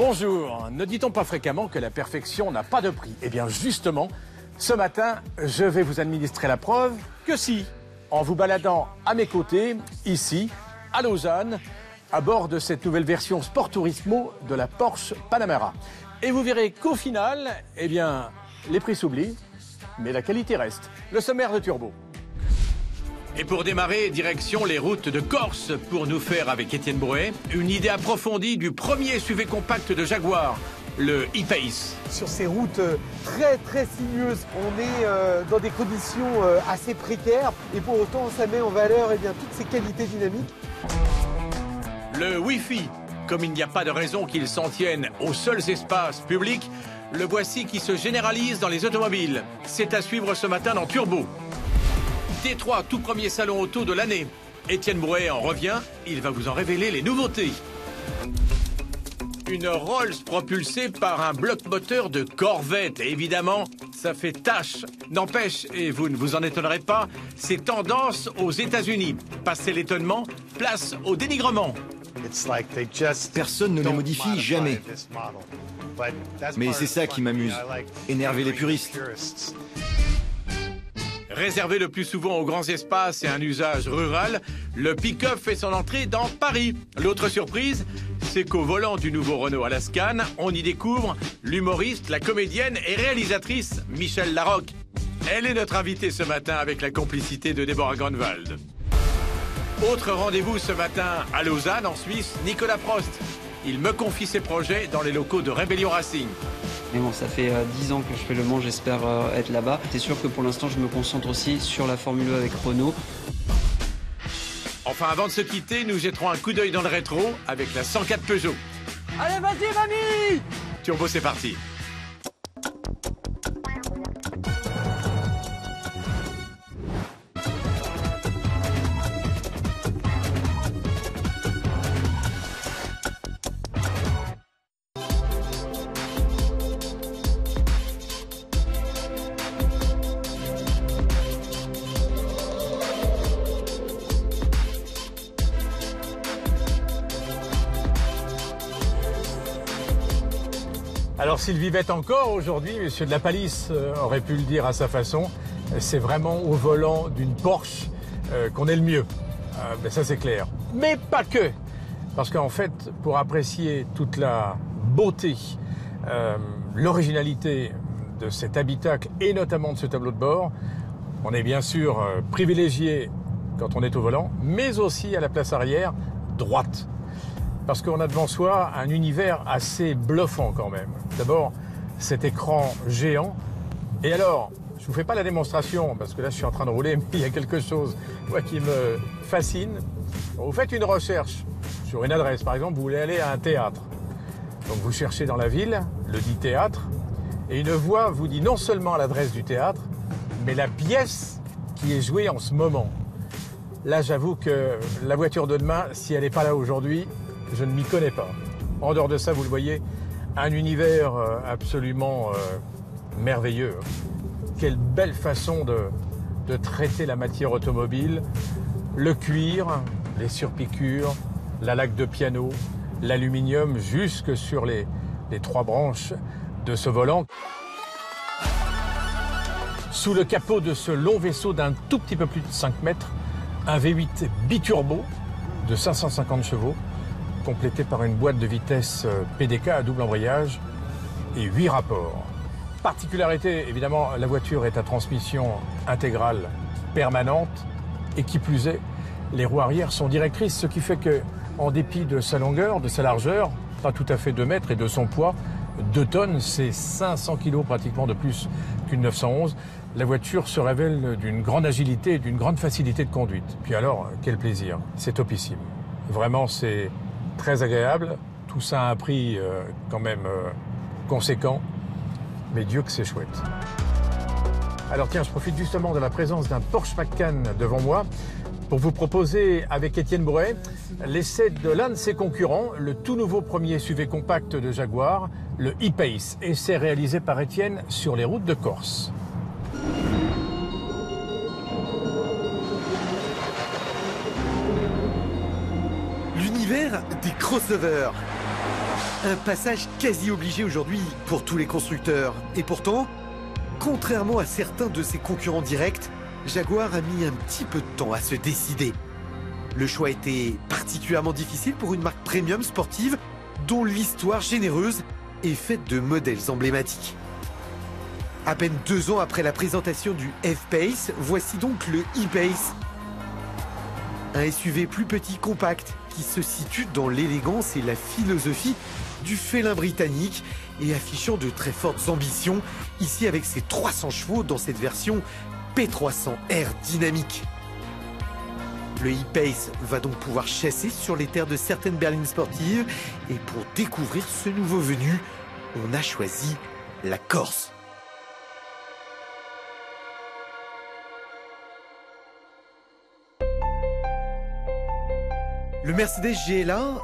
Bonjour, ne dit-on pas fréquemment que la perfection n'a pas de prix? Eh bien justement, ce matin, je vais vous administrer la preuve que si, en vous baladant à mes côtés, ici, à Lausanne, à bord de cette nouvelle version Sport Turismo de la Porsche Panamera. Et vous verrez qu'au final, eh bien, les prix s'oublient, mais la qualité reste. Le sommaire de Turbo. Et pour démarrer, direction les routes de Corse pour nous faire avec Étienne Brouet une idée approfondie du premier SUV compact de Jaguar, le E-Pace. Sur ces routes très sinueuses, on est dans des conditions assez précaires et pour autant ça met en valeur toutes ces qualités dynamiques. Le Wi-Fi, comme il n'y a pas de raison qu'il s'en tienne aux seuls espaces publics, le voici qui se généralise dans les automobiles. C'est à suivre ce matin dans Turbo. T3, tout premier salon auto de l'année. Étienne Brouet en revient, il va vous en révéler les nouveautés. Une Rolls propulsée par un bloc moteur de Corvette. Et évidemment, ça fait tâche. N'empêche, et vous ne vous en étonnerez pas, c'est tendance aux États-Unis. Passé l'étonnement, place au dénigrement. Personne ne les modifie jamais. Mais c'est ça qui m'amuse. Énerver les puristes. Réservé le plus souvent aux grands espaces et un usage rural, le pick-up fait son entrée dans Paris. L'autre surprise, c'est qu'au volant du nouveau Renault Alaskan, on y découvre l'humoriste, la comédienne et réalisatrice Michèle Larocque. Elle est notre invitée ce matin avec la complicité de Déborah Grunwald. Autre rendez-vous ce matin à Lausanne, en Suisse, Nicolas Prost. Il me confie ses projets dans les locaux de Rébellion Racing. Mais bon, ça fait 10 ans que je fais Le Mans, j'espère être là-bas. C'est sûr que pour l'instant, je me concentre aussi sur la Formule 1 avec Renault. Enfin, avant de se quitter, nous jetterons un coup d'œil dans le rétro avec la 104 Peugeot. Allez, vas-y, mamie! Turbo, c'est parti. Alors s'il vivait encore aujourd'hui, Monsieur de la Palisse aurait pu le dire à sa façon, c'est vraiment au volant d'une Porsche qu'on est le mieux. Ben ça c'est clair. Mais pas que. Parce qu'en fait, pour apprécier toute la beauté, l'originalité de cet habitacle et notamment de ce tableau de bord, on est bien sûr privilégié quand on est au volant, mais aussi à la place arrière, droite. Parce qu'on a devant soi un univers assez bluffant quand même. D'abord, cet écran géant. Et alors, je ne vous fais pas la démonstration, parce que là je suis en train de rouler, mais il y a quelque chose moi, qui me fascine. Vous faites une recherche sur une adresse, par exemple, vous voulez aller à un théâtre. Donc vous cherchez dans la ville, le dit théâtre, et une voix vous dit non seulement l'adresse du théâtre, mais la pièce qui est jouée en ce moment. Là, j'avoue que la voiture de demain, si elle n'est pas là aujourd'hui, je ne m'y connais pas. En dehors de ça, vous le voyez, un univers absolument merveilleux. Quelle belle façon de traiter la matière automobile. Le cuir, les surpiqûres, la laque de piano, l'aluminium jusque sur les 3 branches de ce volant. Sous le capot de ce long vaisseau d'un tout petit peu plus de 5 mètres, un V8 biturbo de 550 chevaux, complété par une boîte de vitesse PDK à double embrayage et 8 rapports. Particularité, évidemment, la voiture est à transmission intégrale permanente et qui plus est, les roues arrière sont directrices, ce qui fait que, en dépit de sa longueur, de sa largeur, pas tout à fait 2 mètres et de son poids, 2 tonnes, c'est 500 kilos pratiquement de plus qu'une 911, la voiture se révèle d'une grande agilité et d'une grande facilité de conduite. Puis alors, quel plaisir, c'est topissime. Vraiment, c'est très agréable. Tout ça a un prix quand même conséquent, mais Dieu que c'est chouette. Alors tiens, je profite justement de la présence d'un Porsche Macan devant moi pour vous proposer avec Étienne Brouet l'essai de l'un de ses concurrents, le tout nouveau premier SUV compact de Jaguar, le E-Pace, essai réalisé par Étienne sur les routes de Corse. L'univers des crossovers. Un passage quasi obligé aujourd'hui pour tous les constructeurs. Et pourtant, contrairement à certains de ses concurrents directs, Jaguar a mis un petit peu de temps à se décider. Le choix était particulièrement difficile pour une marque premium sportive dont l'histoire généreuse est faite de modèles emblématiques. À peine 2 ans après la présentation du F-Pace, voici donc le E-Pace. Un SUV plus petit, compact, qui se situe dans l'élégance et la philosophie du félin britannique et affichant de très fortes ambitions, ici avec ses 300 chevaux dans cette version P300R dynamique. Le E-Pace va donc pouvoir chasser sur les terres de certaines berlines sportives et pour découvrir ce nouveau venu, on a choisi la Corse. Le Mercedes GLA,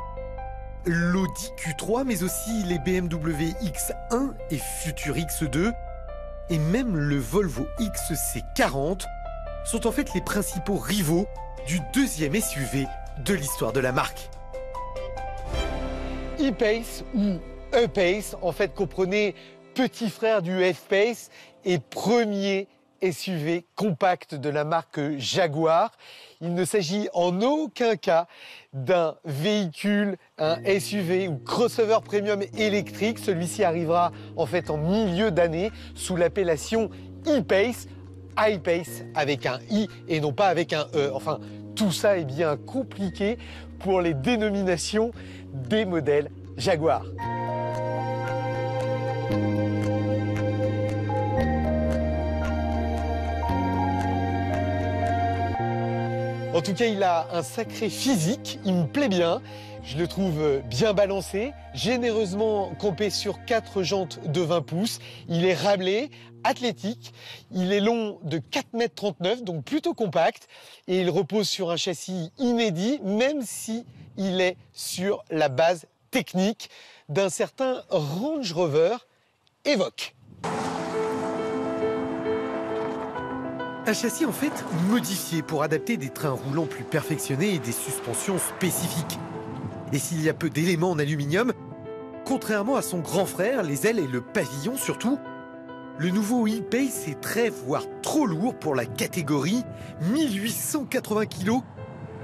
l'Audi Q3, mais aussi les BMW X1 et futur X2, et même le Volvo XC40 sont en fait les principaux rivaux du deuxième SUV de l'histoire de la marque. E-Pace ou E-Pace, en fait, comprenez petit frère du F-Pace et premier SUV compact de la marque Jaguar. Il ne s'agit en aucun cas d'un véhicule, un SUV ou crossover premium électrique. Celui-ci arrivera en fait en milieu d'année sous l'appellation E-Pace, I-Pace avec un I et non pas avec un E. Enfin, tout ça est bien compliqué pour les dénominations des modèles Jaguar. En tout cas, il a un sacré physique, il me plaît bien. Je le trouve bien balancé, généreusement campé sur 4 jantes de 20 pouces. Il est râblé, athlétique. Il est long de 4,39 m, donc plutôt compact. Et il repose sur un châssis inédit, même si il est sur la base technique d'un certain Range Rover Evoque. Un châssis en fait modifié pour adapter des trains roulants plus perfectionnés et des suspensions spécifiques. Et s'il y a peu d'éléments en aluminium, contrairement à son grand frère, les ailes et le pavillon surtout, le nouveau E-Pace est très voire trop lourd pour la catégorie, 1880 kg.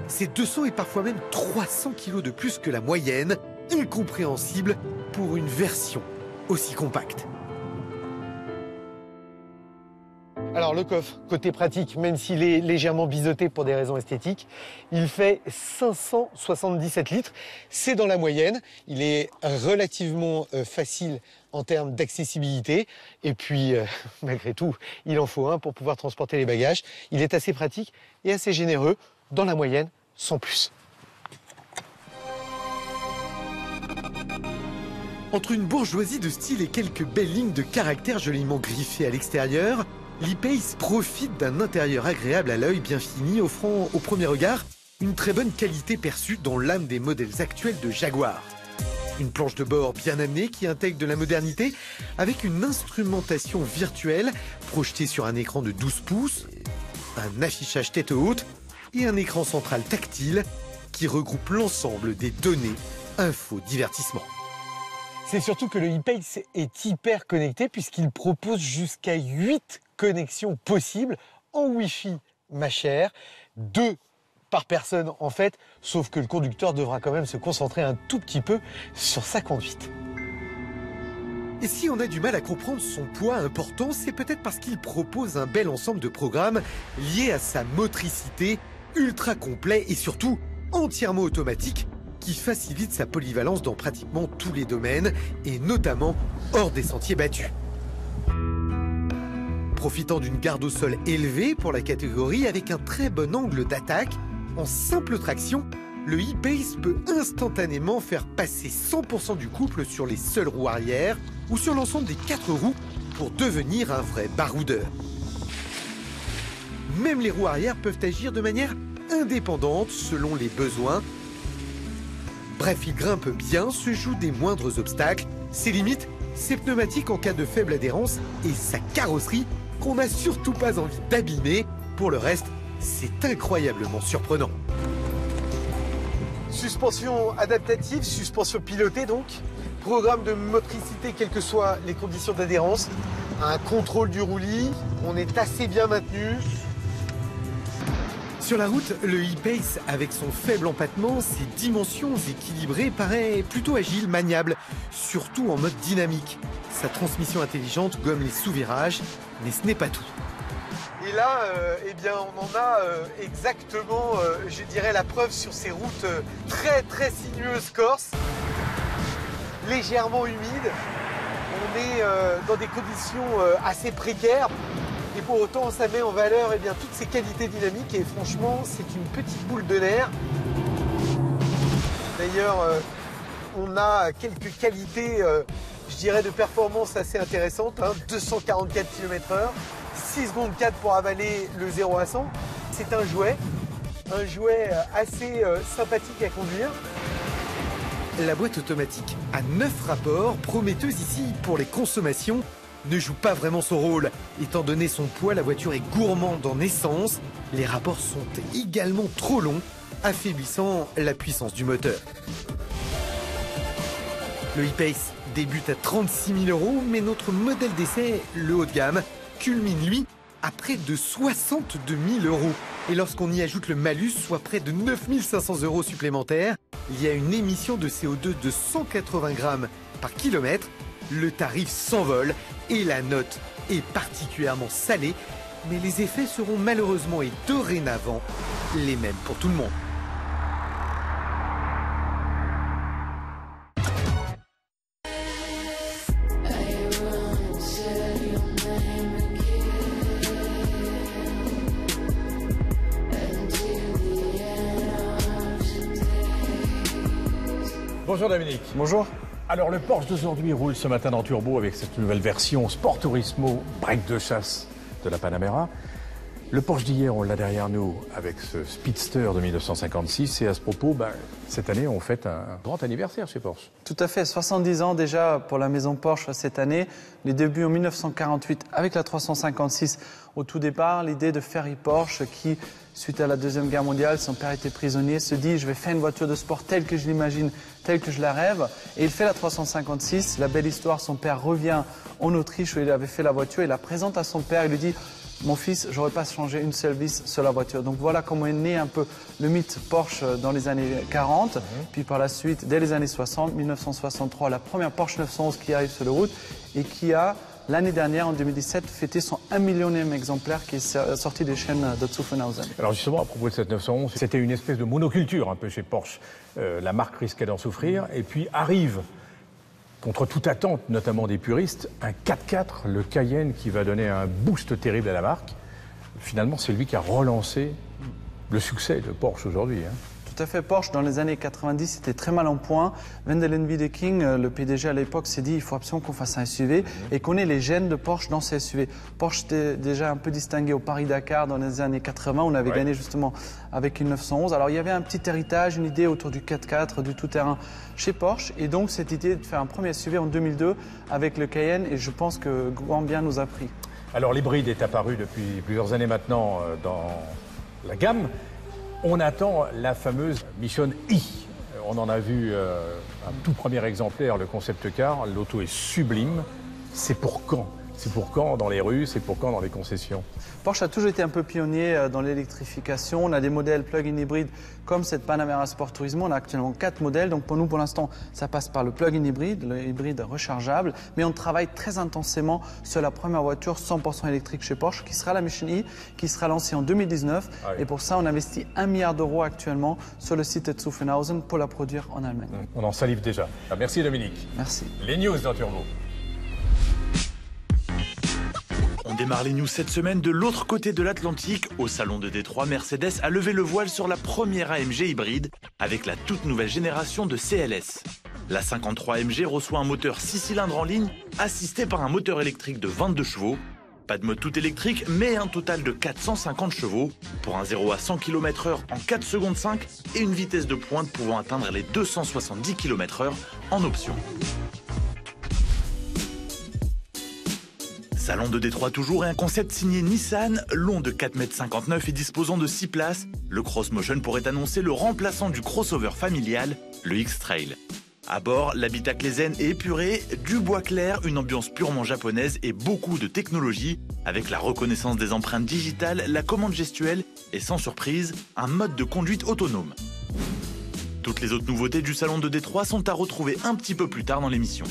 C'est 200 et parfois même 300 kg de plus que la moyenne, incompréhensible pour une version aussi compacte. Alors le coffre, côté pratique, même s'il est légèrement biseauté pour des raisons esthétiques, il fait 577 litres. C'est dans la moyenne. Il est relativement facile en termes d'accessibilité. Et puis, malgré tout, il en faut un pour pouvoir transporter les bagages. Il est assez pratique et assez généreux, dans la moyenne, sans plus. Entre une bourgeoisie de style et quelques belles lignes de caractère joliment griffées à l'extérieur, l'E-Pace profite d'un intérieur agréable à l'œil bien fini, offrant au premier regard une très bonne qualité perçue dans l'âme des modèles actuels de Jaguar. Une planche de bord bien amenée qui intègre de la modernité avec une instrumentation virtuelle projetée sur un écran de 12 pouces, un affichage tête haute et un écran central tactile qui regroupe l'ensemble des données info divertissement. C'est surtout que le E-Pace est hyper connecté puisqu'il propose jusqu'à 8 connexions possibles en Wi-Fi, ma chère, 2 par personne en fait, sauf que le conducteur devra quand même se concentrer un tout petit peu sur sa conduite. Et si on a du mal à comprendre son poids important, c'est peut-être parce qu'il propose un bel ensemble de programmes liés à sa motricité ultra complet et surtout entièrement automatique, qui facilite sa polyvalence dans pratiquement tous les domaines, et notamment hors des sentiers battus. Profitant d'une garde au sol élevée pour la catégorie avec un très bon angle d'attaque, en simple traction, le E-Pace peut instantanément faire passer 100% du couple sur les seules roues arrière ou sur l'ensemble des 4 roues pour devenir un vrai baroudeur. Même les roues arrière peuvent agir de manière indépendante selon les besoins. Bref, il grimpe bien, se joue des moindres obstacles. Ses limites, ses pneumatiques en cas de faible adhérence et sa carrosserie qu'on n'a surtout pas envie d'abîmer. Pour le reste, c'est incroyablement surprenant. Suspension adaptative, suspension pilotée donc, Programme de motricité, quelles que soient les conditions d'adhérence. Un contrôle du roulis, on est assez bien maintenu. Sur la route, le e-Pace, avec son faible empattement, ses dimensions équilibrées, paraît plutôt agile, maniable, surtout en mode dynamique. Sa transmission intelligente gomme les sous-virages, mais ce n'est pas tout. Et là, eh bien, on en a exactement, je dirais, la preuve sur ces routes très sinueuses corses, légèrement humides. On est dans des conditions assez précaires. Et pour autant, ça met en valeur eh bien, toutes ces qualités dynamiques et franchement, c'est une petite boule de nerf. D'ailleurs, on a quelques qualités, je dirais, de performance assez intéressantes. 244 km/h, 6 secondes 4 pour avaler le 0 à 100. C'est un jouet assez sympathique à conduire. La boîte automatique à 9 rapports, prometteuse ici pour les consommations, ne joue pas vraiment son rôle. Étant donné son poids, la voiture est gourmande en essence. Les rapports sont également trop longs, affaiblissant la puissance du moteur. Le e-Pace débute à 36 000 €, mais notre modèle d'essai, le haut de gamme, culmine lui à près de 62 000 €. Et lorsqu'on y ajoute le malus, soit près de 9 500 € supplémentaires, il y a une émission de CO2 de 180 grammes par kilomètre. Le tarif s'envole et la note est particulièrement salée, mais les effets seront malheureusement et dorénavant les mêmes pour tout le monde. Bonjour Dominique. Bonjour. Alors le Porsche d'aujourd'hui roule ce matin en turbo avec cette nouvelle version Sport Turismo break de chasse de la Panamera. Le Porsche d'hier, on l'a derrière nous avec ce Speedster de 1956 et à ce propos, cette année on fête un grand anniversaire chez Porsche. Tout à fait, 70 ans déjà pour la maison Porsche cette année. Les débuts en 1948 avec la 356 au tout départ, l'idée de Ferry Porsche qui, suite à la Deuxième Guerre mondiale, son père était prisonnier, se dit je vais faire une voiture de sport telle que je l'imagine, telle que je la rêve. Et il fait la 356, la belle histoire, son père revient en Autriche où il avait fait la voiture, il la présente à son père, il lui dit mon fils, j'aurais pas changé une seule vis sur la voiture. Donc voilà comment est né un peu le mythe Porsche dans les années 40. Puis par la suite, dès les années 60, 1963, la première Porsche 911 qui arrive sur les routes et qui a, l'année dernière, en 2017, fêté son 1 millionième exemplaire qui est sorti des chaînes de Zuffenhausen. Alors justement, à propos de cette 911, c'était une espèce de monoculture un peu chez Porsche. La marque risquait d'en souffrir et puis arrive, contre toute attente, notamment des puristes, un 4x4, le Cayenne, qui va donner un boost terrible à la marque. Finalement, c'est lui qui a relancé le succès de Porsche aujourd'hui. Tout à fait, Porsche, dans les années 90, était très mal en point. Wendelin Wiedeking, le PDG à l'époque, s'est dit il faut absolument qu'on fasse un SUV et qu'on ait les gènes de Porsche dans ces SUV. Porsche était déjà un peu distingué au Paris-Dakar dans les années 80. On avait gagné justement avec une 911. Alors il y avait un petit héritage, une idée autour du 4x4, du tout-terrain chez Porsche. Et donc cette idée de faire un premier SUV en 2002 avec le Cayenne, et je pense que grand bien nous a pris. Alors l'hybride est apparu depuis plusieurs années maintenant dans la gamme. On attend la fameuse Mission E. On en a vu un tout premier exemplaire, le concept car. L'auto est sublime. C'est pour quand ? C'est pour quand dans les rues? C'est pour quand dans les concessions? Porsche a toujours été un peu pionnier dans l'électrification. On a des modèles plug-in hybrides comme cette Panamera Sport Turismo. On a actuellement 4 modèles. Donc pour nous, pour l'instant, ça passe par le plug-in hybride, le hybride rechargeable. Mais on travaille très intensément sur la première voiture 100% électrique chez Porsche, qui sera la Mission E, qui sera lancée en 2019. Et pour ça, on investit 1 milliard d'euros actuellement sur le site de Zuffenhausen pour la produire en Allemagne. On en salive déjà. Merci Dominique. Merci. Les news dans Turbo. On démarre les news cette semaine de l'autre côté de l'Atlantique. Au salon de Détroit, Mercedes a levé le voile sur la première AMG hybride avec la toute nouvelle génération de CLS. La 53 AMG reçoit un moteur 6 cylindres en ligne assisté par un moteur électrique de 22 chevaux. Pas de mode tout électrique, mais un total de 450 chevaux pour un 0 à 100 km/h en 4 secondes 5 et une vitesse de pointe pouvant atteindre les 270 km/h en option. Salon de Détroit toujours et un concept signé Nissan, long de 4,59 m et disposant de 6 places. Le Crossmotion pourrait annoncer le remplaçant du crossover familial, le X-Trail. À bord, l'habitacle est zen et épuré, du bois clair, une ambiance purement japonaise et beaucoup de technologie, avec la reconnaissance des empreintes digitales, la commande gestuelle et sans surprise, un mode de conduite autonome. Toutes les autres nouveautés du salon de Détroit sont à retrouver un petit peu plus tard dans l'émission.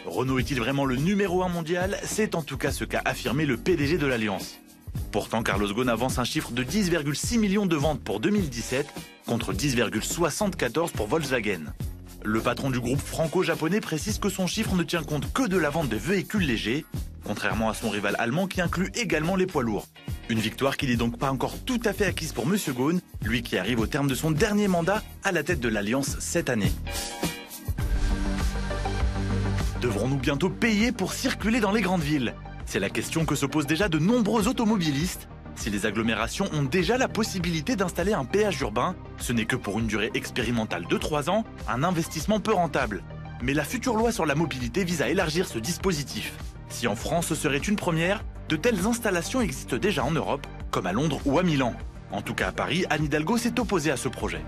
Renault est-il vraiment le numéro 1 mondial? C'est en tout cas ce qu'a affirmé le PDG de l'Alliance. Pourtant, Carlos Ghosn avance un chiffre de 10,6 millions de ventes pour 2017 contre 10,74 pour Volkswagen. Le patron du groupe franco-japonais précise que son chiffre ne tient compte que de la vente des véhicules légers, contrairement à son rival allemand qui inclut également les poids lourds. Une victoire qui n'est donc pas encore tout à fait acquise pour Monsieur Ghosn, lui qui arrive au terme de son dernier mandat à la tête de l'Alliance cette année. Devrons-nous bientôt payer pour circuler dans les grandes villes? C'est la question que se posent déjà de nombreux automobilistes. Si les agglomérations ont déjà la possibilité d'installer un péage urbain, ce n'est que pour une durée expérimentale de 3 ans, un investissement peu rentable. Mais la future loi sur la mobilité vise à élargir ce dispositif. Si en France ce serait une première, de telles installations existent déjà en Europe, comme à Londres ou à Milan. En tout cas à Paris, Anne Hidalgo s'est opposée à ce projet.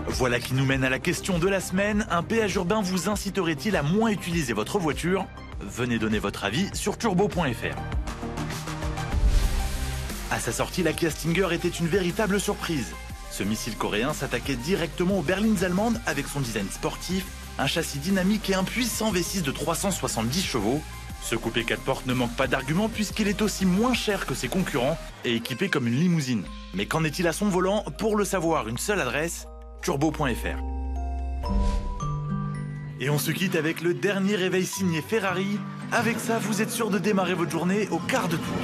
Voilà qui nous mène à la question de la semaine. Un péage urbain vous inciterait-il à moins utiliser votre voiture? Venez donner votre avis sur turbo.fr. À sa sortie, la Kia Stinger était une véritable surprise. Ce missile coréen s'attaquait directement aux berlines allemandes avec son design sportif, un châssis dynamique et un puissant V6 de 370 chevaux. Ce coupé 4 portes ne manque pas d'arguments puisqu'il est aussi moins cher que ses concurrents et équipé comme une limousine. Mais qu'en est-il à son volant? Pour le savoir, une seule adresse, turbo.fr. Et on se quitte avec le dernier réveil signé Ferrari. Avec ça, vous êtes sûr de démarrer votre journée au quart de tour.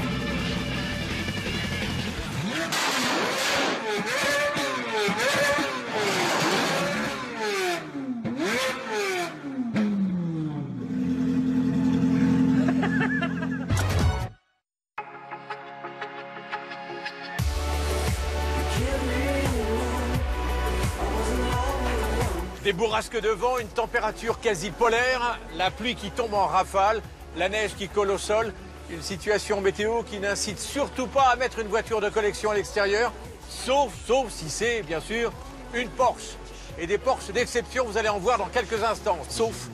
Des bourrasques de vent, une température quasi polaire, la pluie qui tombe en rafale, la neige qui colle au sol, une situation météo qui n'incite surtout pas à mettre une voiture de collection à l'extérieur, sauf si c'est, bien sûr, une Porsche. Et des Porsche d'exception, vous allez en voir dans quelques instants, sauf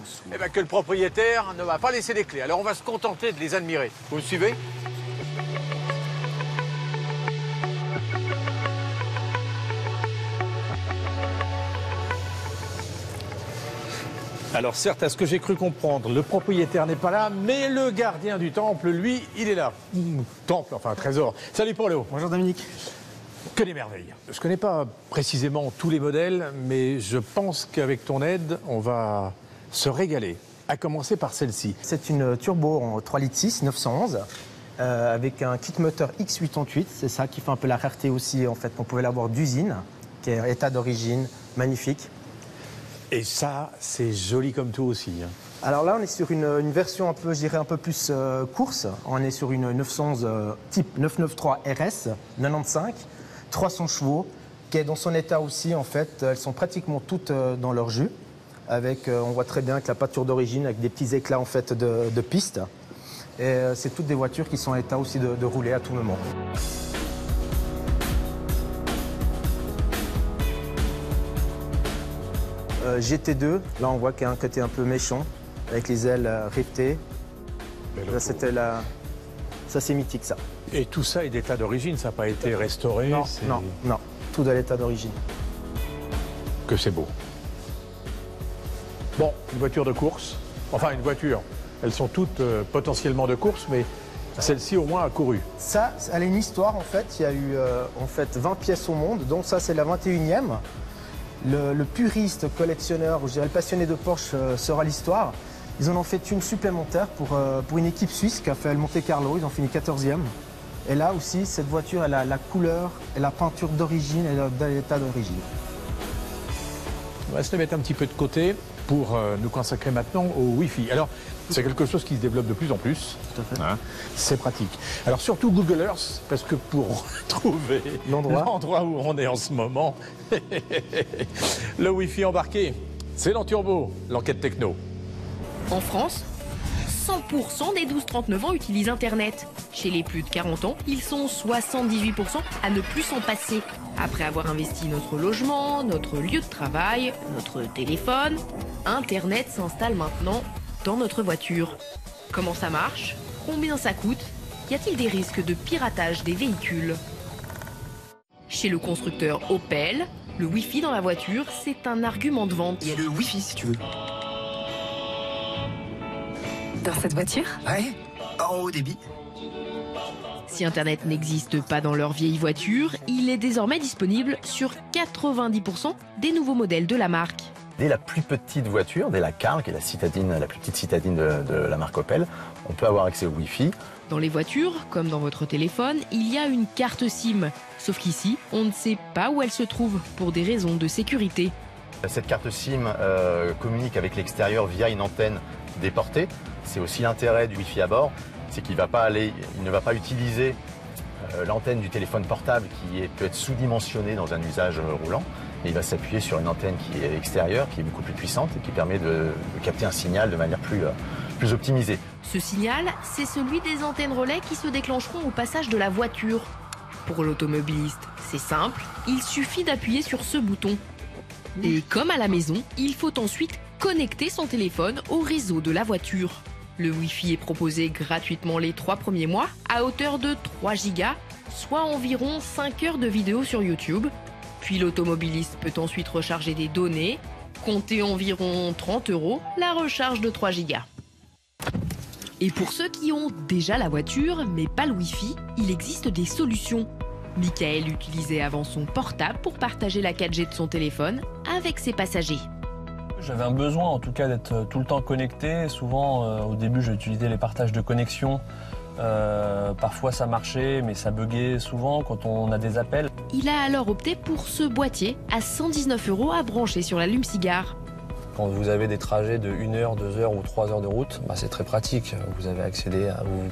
que le propriétaire ne va pas laisser les clés. Alors on va se contenter de les admirer. Vous me suivez ? Alors certes, à ce que j'ai cru comprendre, le propriétaire n'est pas là, mais le gardien du temple, lui, il est là. Temple, enfin trésor. Salut Paulo. Bonjour Dominique. Que des merveilles. Je ne connais pas précisément tous les modèles, mais je pense qu'avec ton aide, on va se régaler. À commencer par celle-ci. C'est une turbo en 3,6 litres 911 avec un kit moteur X88. C'est ça qui fait un peu la rareté aussi, en fait, qu'on pouvait l'avoir d'usine, qui est état d'origine, magnifique. Et ça, c'est joli comme tout aussi. Alors là, on est sur une version un peu, je dirais, un peu plus course. On est sur une 911 type 993 RS 95, 300 chevaux, qui est dans son état aussi, en fait. Elles sont pratiquement toutes dans leur jus. Avec, on voit très bien avec la pâture d'origine, avec des petits éclats en fait de piste. Et c'est toutes des voitures qui sont en état aussi de rouler à tout moment. GT2, là on voit qu'il y a un côté un peu méchant, avec les ailes rivetées. Là c'était la... Ça c'est mythique ça. Et tout ça est d'état d'origine, ça n'a pas été restauré? Non, non, tout de l'état d'origine. Que c'est beau. Bon, une voiture de course, enfin une voiture, elles sont toutes potentiellement de course, mais celle-ci au moins a couru. Ça, elle a une histoire en fait, il y a eu en fait 20 pièces au monde, donc ça c'est la 21e. Le puriste collectionneur, ou je dirais le passionné de Porsche sera l'histoire. Ils en ont fait une supplémentaire pour une équipe suisse qui a fait le Monte Carlo, ils ont fini 14e. Et là aussi, cette voiture, elle a la couleur et la peinture d'origine et l'état d'origine. On va se le mettre un petit peu de côté pour nous consacrer maintenant au Wi-Fi. Alors, c'est quelque chose qui se développe de plus en plus. Tout à fait. Hein, c'est pratique. Alors, surtout Google Earth, parce que pour trouver l'endroit où on est en ce moment, le Wi-Fi embarqué, c'est dans Turbo, l'enquête techno. En France, 100% des 12-39 ans utilisent Internet. Chez les plus de 40 ans, ils sont 78% à ne plus s'en passer. Après avoir investi notre logement, notre lieu de travail, notre téléphone, Internet s'installe maintenant dans notre voiture. Comment ça marche? Combien ça coûte? Y a-t-il des risques de piratage des véhicules? Chez le constructeur Opel, le Wi-Fi dans la voiture, c'est un argument de vente. Il y a le Wi-Fi si tu veux. Dans cette voiture? Ouais, en haut débit. Si Internet n'existe pas dans leur vieille voiture, il est désormais disponible sur 90% des nouveaux modèles de la marque. Dès la plus petite voiture, dès la Car, qui est la plus petite citadine de la marque Opel, on peut avoir accès au Wi-Fi. Dans les voitures, comme dans votre téléphone, il y a une carte SIM. Sauf qu'ici, on ne sait pas où elle se trouve pour des raisons de sécurité. Cette carte SIM communique avec l'extérieur via une antenne déportée. C'est aussi l'intérêt du Wi-Fi à bord, c'est qu'il ne va pas utiliser l'antenne du téléphone portable qui peut être sous-dimensionnée dans un usage roulant. Et il va s'appuyer sur une antenne qui est extérieure, qui est beaucoup plus puissante et qui permet de capter un signal de manière plus optimisée. Ce signal, c'est celui des antennes relais qui se déclencheront au passage de la voiture. Pour l'automobiliste, c'est simple, il suffit d'appuyer sur ce bouton. Et comme à la maison, il faut ensuite connecter son téléphone au réseau de la voiture. Le Wi-Fi est proposé gratuitement les 3 premiers mois à hauteur de 3 Go, soit environ 5 heures de vidéo sur YouTube. Puis l'automobiliste peut ensuite recharger des données, compter environ 30 € la recharge de 3 Go. Et pour ceux qui ont déjà la voiture, mais pas le Wi-Fi, il existe des solutions. Michael utilisait avant son portable pour partager la 4G de son téléphone avec ses passagers. J'avais un besoin en tout cas d'être tout le temps connecté. Souvent, au début, j'utilisais les partages de connexion. Parfois ça marchait, mais ça buguait souvent quand on a des appels. Il a alors opté pour ce boîtier à 119 € à brancher sur l'allume-cigare. Quand vous avez des trajets de 1 heure, 2 heures ou 3 heures de route, c'est très pratique. Vous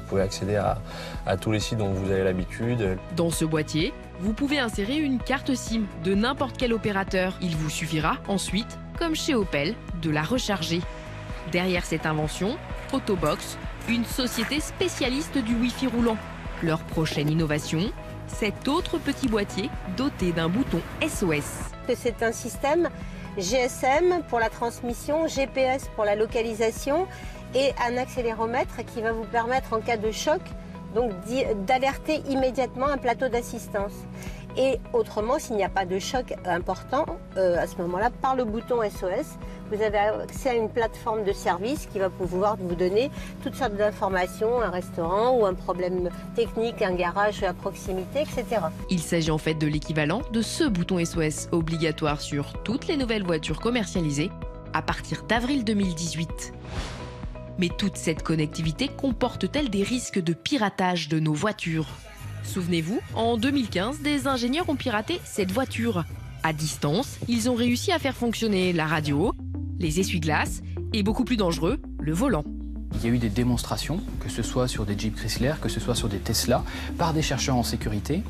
pouvez accéder à tous les sites dont vous avez l'habitude. Dans ce boîtier, vous pouvez insérer une carte SIM de n'importe quel opérateur. Il vous suffira ensuite, comme chez Opel, de la recharger. Derrière cette invention, Autobox, une société spécialiste du Wi-Fi roulant. Leur prochaine innovation, cet autre petit boîtier doté d'un bouton SOS. C'est un système GSM pour la transmission, GPS pour la localisation et un accéléromètre qui va vous permettre en cas de choc d'alerter immédiatement un plateau d'assistance. Et autrement, s'il n'y a pas de choc important, à ce moment-là, par le bouton SOS, vous avez accès à une plateforme de service qui va pouvoir vous donner toutes sortes d'informations, un restaurant ou un problème technique, un garage à proximité, etc. Il s'agit en fait de l'équivalent de ce bouton SOS obligatoire sur toutes les nouvelles voitures commercialisées à partir d'avril 2018. Mais toute cette connectivité comporte-t-elle des risques de piratage de nos voitures ? Souvenez-vous, en 2015, des ingénieurs ont piraté cette voiture. À distance, ils ont réussi à faire fonctionner la radio, les essuie-glaces et, beaucoup plus dangereux, le volant. Il y a eu des démonstrations, que ce soit sur des Jeep Chrysler, que ce soit sur des Tesla, par des chercheurs en sécurité.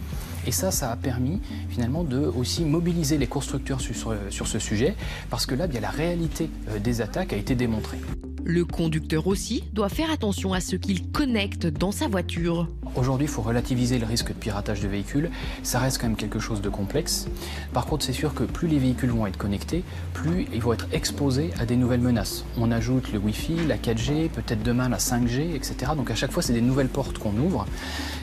Et ça a permis finalement de aussi mobiliser les constructeurs sur ce sujet, parce que là, bien, la réalité des attaques a été démontrée. Le conducteur aussi doit faire attention à ce qu'il connecte dans sa voiture. Aujourd'hui, il faut relativiser le risque de piratage de véhicules. Ça reste quand même quelque chose de complexe. Par contre, c'est sûr que plus les véhicules vont être connectés, plus ils vont être exposés à des nouvelles menaces. On ajoute le Wi-Fi, la 4G, peut-être demain la 5G, etc. Donc à chaque fois, c'est des nouvelles portes qu'on ouvre.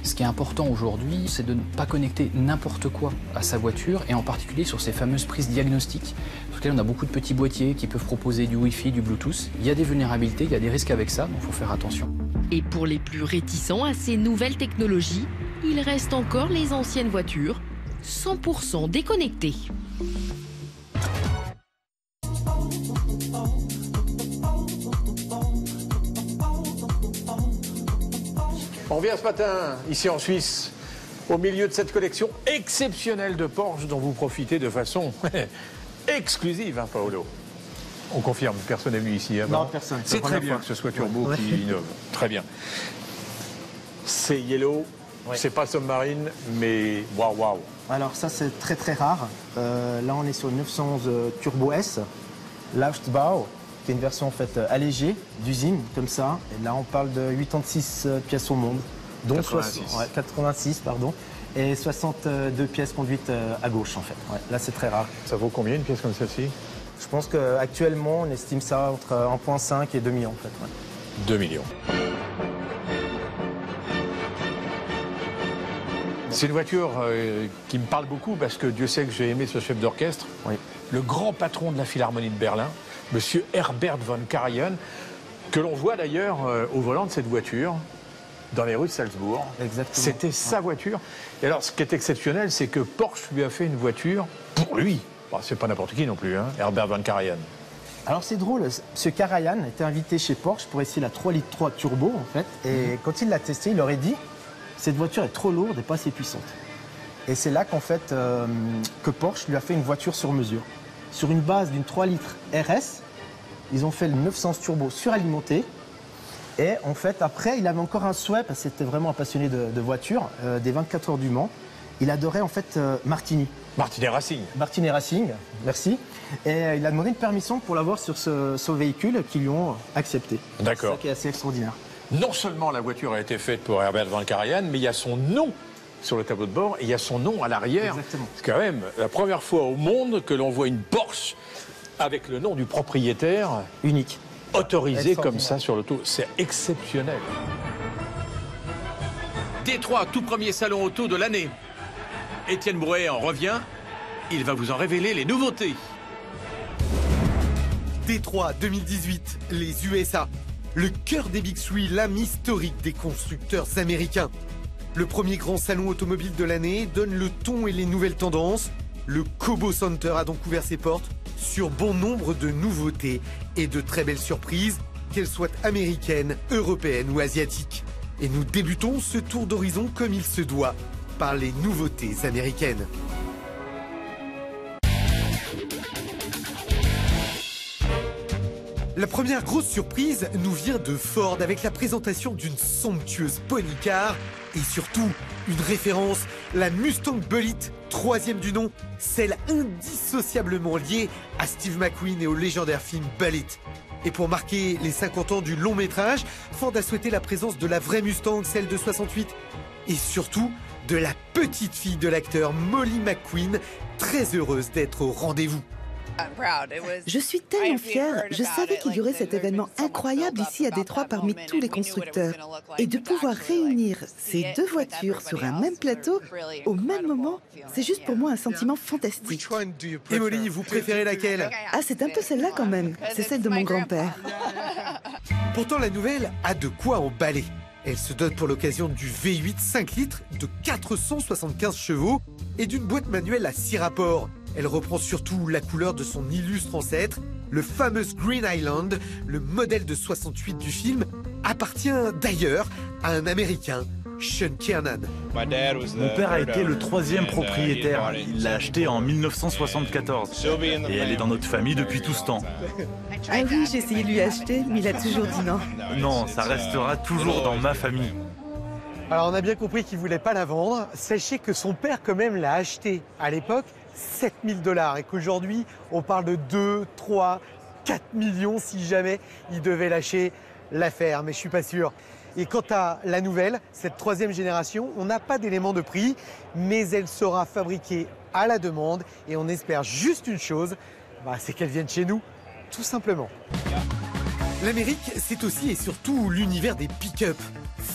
Ce qui est important aujourd'hui, c'est de ne pas connecter n'importe quoi à sa voiture, et en particulier sur ces fameuses prises diagnostiques. Sur lesquelles on a beaucoup de petits boîtiers qui peuvent proposer du Wi-Fi, du Bluetooth. Il y a des vulnérabilités, il y a des risques avec ça, donc il faut faire attention. Et pour les plus réticents à ces nouvelles technologies, il reste encore les anciennes voitures, 100% déconnectées. On revient ce matin, ici en Suisse, au milieu de cette collection exceptionnelle de Porsche dont vous profitez de façon exclusive, hein, Paolo? On confirme, personne n'est venu ici avant. Non, personne. C'est très bien que ce soit Turbo qui innove. Très bien. C'est Yellow, c'est pas Submarine, mais waouh. Alors ça, c'est très très rare. Là, on est sur une 911 Turbo S, Laufbau, qui est une version en fait allégée d'usine, comme ça. Et là, on parle de 86 pièces au monde, dont 86 pardon, et 62 pièces conduites à gauche en fait. Ouais, là, c'est très rare. Ça vaut combien une pièce comme celle-ci? Je pense qu'actuellement, on estime ça entre 1,5 et 2 millions en fait. Ouais. 2 millions. C'est une voiture qui me parle beaucoup parce que Dieu sait que j'ai aimé ce chef d'orchestre. Oui. Le grand patron de la Philharmonie de Berlin, monsieur Herbert von Karajan, que l'on voit d'ailleurs au volant de cette voiture dans les rues de Salzbourg. Exactement. C'était sa voiture. Et alors, ce qui est exceptionnel, c'est que Porsche lui a fait une voiture pour lui. Bon, c'est pas n'importe qui non plus, hein, Herbert von Karajan. Alors c'est drôle, ce Karajan était invité chez Porsche pour essayer la 3,3 litres turbo en fait. Et quand il l'a testé, il leur a dit cette voiture est trop lourde et pas assez puissante. Et c'est là qu'en fait que Porsche lui a fait une voiture sur mesure. Sur une base d'une 3 litres RS, ils ont fait le 900 turbo suralimenté. Et en fait après, il avait encore un souhait parce que c'était vraiment un passionné de voitures, des 24 heures du Mans. Il adorait en fait Martini. Martini Racing. Martini Racing, merci. Et il a demandé une permission pour l'avoir sur ce véhicule qu'ils lui ont accepté. D'accord. C'est ça qui est assez extraordinaire. Non seulement la voiture a été faite pour Herbert von Karajan, mais il y a son nom sur le tableau de bord et il y a son nom à l'arrière. Exactement. C'est quand même la première fois au monde que l'on voit une Porsche avec le nom du propriétaire. Unique. Autorisé comme ça sur l'auto. C'est exceptionnel. Détroit, tout premier salon auto de l'année. Étienne Brouet en revient. Il va vous en révéler les nouveautés. Détroit 2018, les USA. Le cœur des Big Three, l'âme historique des constructeurs américains. Le premier grand salon automobile de l'année donne le ton et les nouvelles tendances. Le Cobo Center a donc ouvert ses portes sur bon nombre de nouveautés et de très belles surprises, qu'elles soient américaines, européennes ou asiatiques. Et nous débutons ce tour d'horizon comme il se doit, par les nouveautés américaines. La première grosse surprise nous vient de Ford avec la présentation d'une somptueuse Pony Car et surtout une référence, la Mustang Bullitt, troisième du nom, celle indissociablement liée à Steve McQueen et au légendaire film Bullitt. Et pour marquer les 50 ans du long métrage, Ford a souhaité la présence de la vraie Mustang, celle de 68, et surtout de la petite fille de l'acteur Molly McQueen, très heureuse d'être au rendez-vous. Je suis tellement fière. Je savais qu'il y aurait cet événement incroyable ici à Détroit parmi tous les constructeurs. Et de pouvoir réunir ces deux voitures sur un même plateau au même moment, c'est juste pour moi un sentiment fantastique. Et Molly, vous préférez laquelle? Ah, c'est un peu celle-là quand même. C'est celle de mon grand-père. Pourtant, la nouvelle a de quoi emballer. Elle se dote pour l'occasion du V8 5 litres de 475 chevaux et d'une boîte manuelle à 6 rapports. Elle reprend surtout la couleur de son illustre ancêtre, le fameux Green Island, le modèle de 68 du film, appartient d'ailleurs à un Américain, Sean Kiernan. Mon père a été le troisième propriétaire. Il l'a acheté en 1974. Et elle est dans notre famille depuis tout ce temps. Ah oui, j'ai essayé de lui acheter, mais il a toujours dit non. Non, ça restera toujours dans ma famille. Alors on a bien compris qu'il ne voulait pas la vendre. Sachez que son père quand même l'a acheté à l'époque 7 000 $ et qu'aujourd'hui on parle de 2, 3, 4 millions si jamais il devait lâcher l'affaire, mais je suis pas sûr. Et quant à la nouvelle, cette troisième génération, on n'a pas d'élément de prix, mais elle sera fabriquée à la demande et on espère juste une chose, c'est qu'elle vienne chez nous, tout simplement. L'Amérique, c'est aussi et surtout l'univers des pick-up.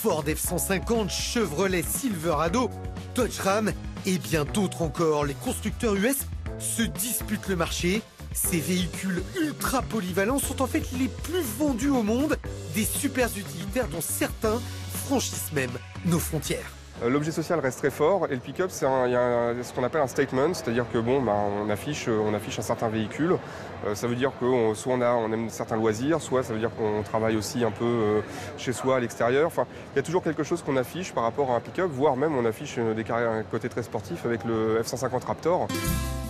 Ford F-150, Chevrolet Silverado, Dodge Ram et bien d'autres encore. Les constructeurs US se disputent le marché. Ces véhicules ultra polyvalents sont en fait les plus vendus au monde, des super utilitaires dont certains franchissent même nos frontières. L'objet social reste très fort et le pick-up, c'est ce qu'on appelle un statement, c'est-à-dire que on affiche un certain véhicule. Ça veut dire que soit on aime certains loisirs, soit ça veut dire qu'on travaille aussi un peu chez soi à l'extérieur. Enfin, il y a toujours quelque chose qu'on affiche par rapport à un pick-up, voire même on affiche un côté très sportif avec le F-150 Raptor.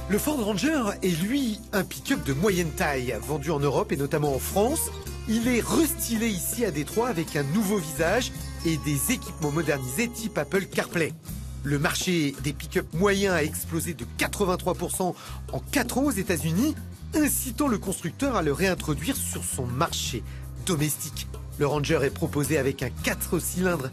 Le Ford Ranger est lui un pick-up de moyenne taille, vendu en Europe et notamment en France. Il est restylé ici à Détroit avec un nouveau visage et des équipements modernisés type Apple CarPlay. Le marché des pick-up moyens a explosé de 83% en 4 ans aux États-Unis. incitant le constructeur à le réintroduire sur son marché domestique. Le Ranger est proposé avec un 4 cylindres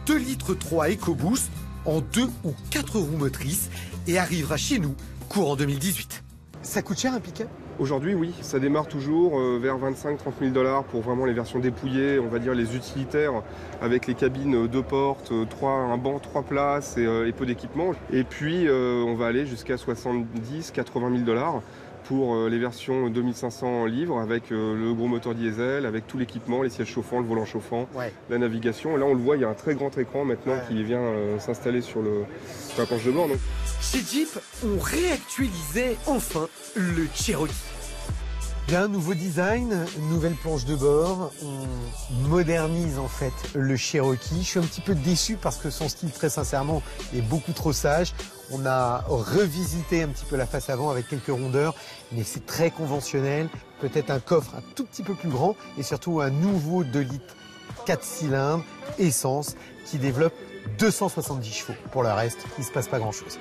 2,3 litres EcoBoost en 2 ou 4 roues motrices et arrivera chez nous courant 2018. Ça coûte cher un pick-up ? Aujourd'hui, oui, ça démarre toujours vers 25-30 000 $ pour vraiment les versions dépouillées, on va dire les utilitaires, avec les cabines 2 portes, un banc 3 places et peu d'équipement. Et puis, on va aller jusqu'à 70-80 000 $ pour les versions 2500 livres, avec le gros moteur diesel, avec tout l'équipement, les sièges chauffants, le volant chauffant, la navigation. Et là, on le voit, il y a un très grand écran maintenant qui vient s'installer sur la planche de bord. Donc. Chez Jeep, on réactualisait enfin le Cherokee. Il y a un nouveau design, une nouvelle planche de bord, on modernise en fait le Cherokee. Je suis un petit peu déçu parce que son style, très sincèrement, est beaucoup trop sage. On a revisité un petit peu la face avant avec quelques rondeurs, mais c'est très conventionnel. Peut-être un coffre un tout petit peu plus grand et surtout un nouveau 2 litres 4 cylindres essence qui développe 270 chevaux. Pour le reste, il ne se passe pas grand-chose.